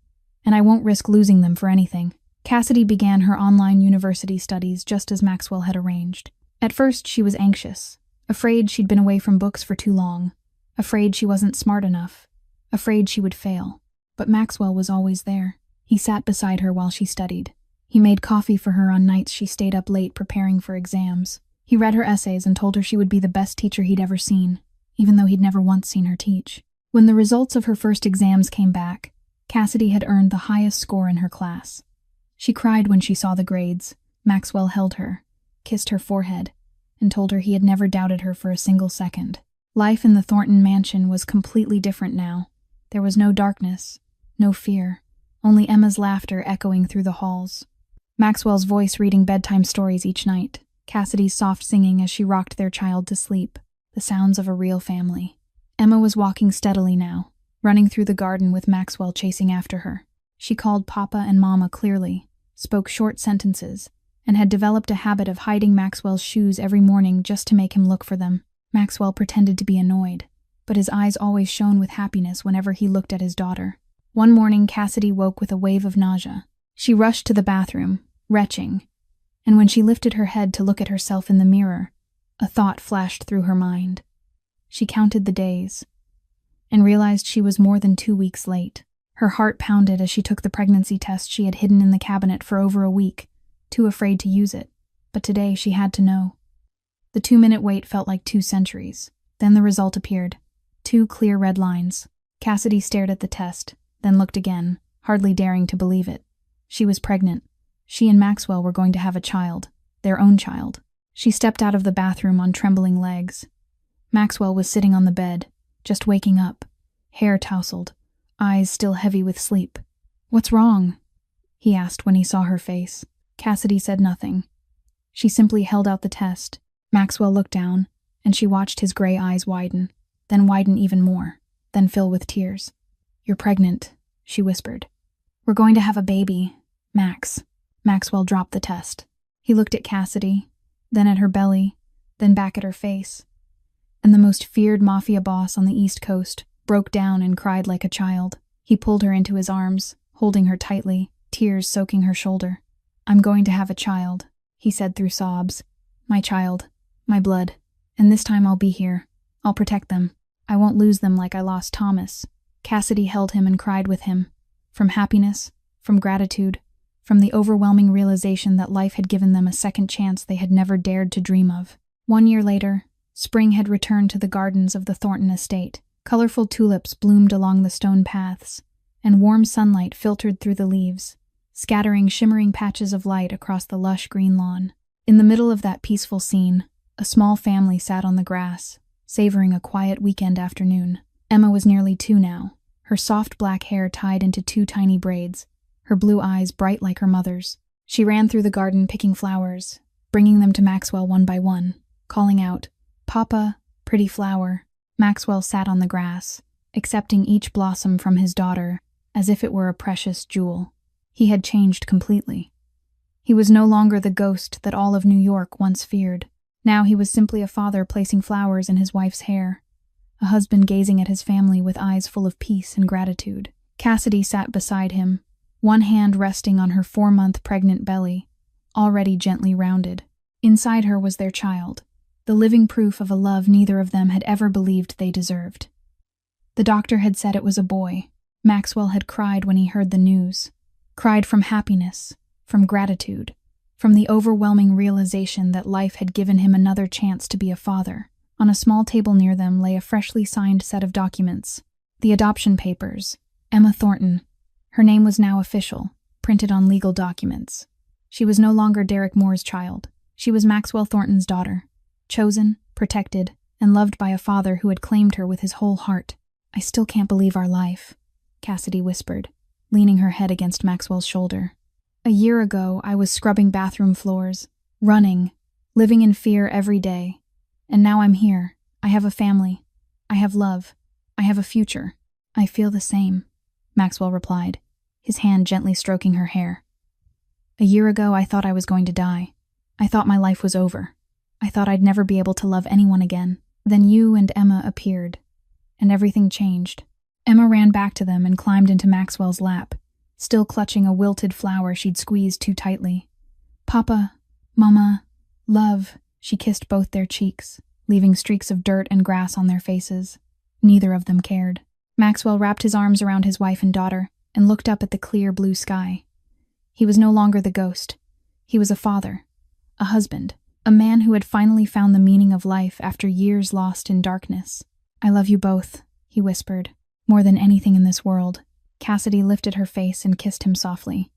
and I won't risk losing them for anything. Cassidy began her online university studies just as Maxwell had arranged. At first, she was anxious, afraid she'd been away from books for too long, afraid she wasn't smart enough, afraid she would fail. But Maxwell was always there. He sat beside her while she studied. He made coffee for her on nights she stayed up late preparing for exams. He read her essays and told her she would be the best teacher he'd ever seen, even though he'd never once seen her teach. When the results of her first exams came back, Cassidy had earned the highest score in her class. She cried when she saw the grades. Maxwell held her, kissed her forehead, and told her he had never doubted her for a single second. Life in the Thornton mansion was completely different now. There was no darkness, no fear, only Emma's laughter echoing through the halls. Maxwell's voice reading bedtime stories each night. Cassidy's soft singing as she rocked their child to sleep, the sounds of a real family. Emma was walking steadily now, running through the garden with Maxwell chasing after her. She called Papa and Mama clearly, spoke short sentences, and had developed a habit of hiding Maxwell's shoes every morning just to make him look for them. Maxwell pretended to be annoyed, but his eyes always shone with happiness whenever he looked at his daughter. One morning, Cassidy woke with a wave of nausea. She rushed to the bathroom, retching, and when she lifted her head to look at herself in the mirror, a thought flashed through her mind. She counted the days, and realized she was more than 2 weeks late. Her heart pounded as she took the pregnancy test she had hidden in the cabinet for over a week, too afraid to use it, but today she had to know. The 2-minute wait felt like 2 centuries. Then the result appeared. 2 clear red lines. Cassidy stared at the test, then looked again, hardly daring to believe it. She was pregnant. She and Maxwell were going to have a child, their own child. She stepped out of the bathroom on trembling legs. Maxwell was sitting on the bed, just waking up, hair tousled, eyes still heavy with sleep. "What's wrong?" he asked when he saw her face. Cassidy said nothing. She simply held out the test. Maxwell looked down, and she watched his gray eyes widen, then widen even more, then fill with tears. "You're pregnant," she whispered. "We're going to have a baby, Max." Maxwell dropped the test. He looked at Cassidy, then at her belly, then back at her face. And the most feared Mafia boss on the East Coast broke down and cried like a child. He pulled her into his arms, holding her tightly, tears soaking her shoulder. "I'm going to have a child," he said through sobs. "My child, my blood, and this time I'll be here. I'll protect them. I won't lose them like I lost Thomas." Cassidy held him and cried with him, from happiness, from gratitude, from the overwhelming realization that life had given them a second chance they had never dared to dream of. 1 year later, spring had returned to the gardens of the Thornton estate. Colorful tulips bloomed along the stone paths, and warm sunlight filtered through the leaves, scattering shimmering patches of light across the lush green lawn. In the middle of that peaceful scene, a small family sat on the grass, savoring a quiet weekend afternoon. Emma was nearly 2 now, her soft black hair tied into 2 tiny braids, her blue eyes bright like her mother's. She ran through the garden picking flowers, bringing them to Maxwell one by one, calling out, "Papa, pretty flower." Maxwell sat on the grass, accepting each blossom from his daughter as if it were a precious jewel. He had changed completely. He was no longer the ghost that all of New York once feared. Now he was simply a father placing flowers in his wife's hair, a husband gazing at his family with eyes full of peace and gratitude. Cassidy sat beside him, one hand resting on her 4-month pregnant belly, already gently rounded. Inside her was their child, the living proof of a love neither of them had ever believed they deserved. The doctor had said it was a boy. Maxwell had cried when he heard the news. Cried from happiness, from gratitude, from the overwhelming realization that life had given him another chance to be a father. On a small table near them lay a freshly signed set of documents. The adoption papers. Emma Thornton. Her name was now official, printed on legal documents. She was no longer Derek Moore's child. She was Maxwell Thornton's daughter, chosen, protected, and loved by a father who had claimed her with his whole heart. "I still can't believe our life," Cassidy whispered, leaning her head against Maxwell's shoulder. "A year ago, I was scrubbing bathroom floors, running, living in fear every day. And now I'm here. I have a family. I have love. I have a future." "I feel the same," Maxwell replied, his hand gently stroking her hair. "A year ago, I thought I was going to die. I thought my life was over. I thought I'd never be able to love anyone again. Then you and Emma appeared, and everything changed." Emma ran back to them and climbed into Maxwell's lap, still clutching a wilted flower she'd squeezed too tightly. "Papa, Mama, love." She kissed both their cheeks, leaving streaks of dirt and grass on their faces. Neither of them cared. Maxwell wrapped his arms around his wife and daughter and looked up at the clear blue sky. He was no longer the ghost. He was a father, a husband, a man who had finally found the meaning of life after years lost in darkness. "I love you both," he whispered, "more than anything in this world." Cassidy lifted her face and kissed him softly.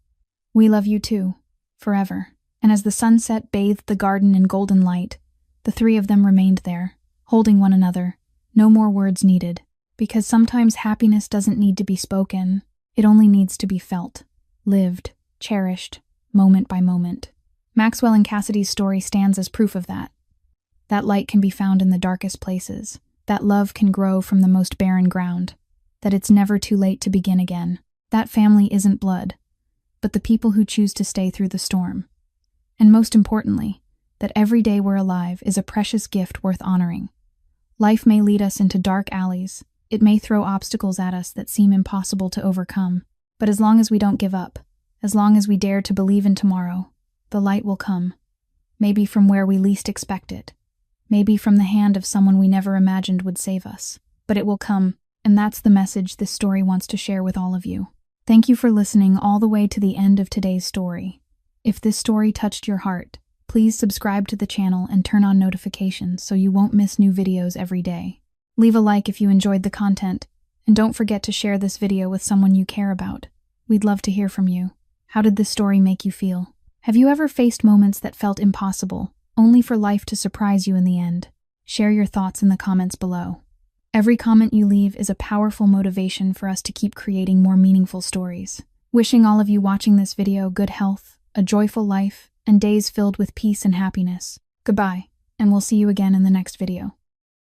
"We love you too, forever." And as the sunset bathed the garden in golden light, the three of them remained there, holding one another, no more words needed. Because sometimes happiness doesn't need to be spoken, it only needs to be felt, lived, cherished, moment by moment. Maxwell and Cassidy's story stands as proof of that. That light can be found in the darkest places, that love can grow from the most barren ground, that it's never too late to begin again. That family isn't blood, but the people who choose to stay through the storm. And most importantly, that every day we're alive is a precious gift worth honoring. Life may lead us into dark alleys, it may throw obstacles at us that seem impossible to overcome, but as long as we don't give up, as long as we dare to believe in tomorrow, the light will come. Maybe from where we least expect it, maybe from the hand of someone we never imagined would save us, but it will come, and that's the message this story wants to share with all of you. Thank you for listening all the way to the end of today's story. If this story touched your heart, please subscribe to the channel and turn on notifications so you won't miss new videos every day. Leave a like if you enjoyed the content, and don't forget to share this video with someone you care about. We'd love to hear from you. How did this story make you feel? Have you ever faced moments that felt impossible, only for life to surprise you in the end? Share your thoughts in the comments below. Every comment you leave is a powerful motivation for us to keep creating more meaningful stories. Wishing all of you watching this video good health, a joyful life, and days filled with peace and happiness. Goodbye, and we'll see you again in the next video.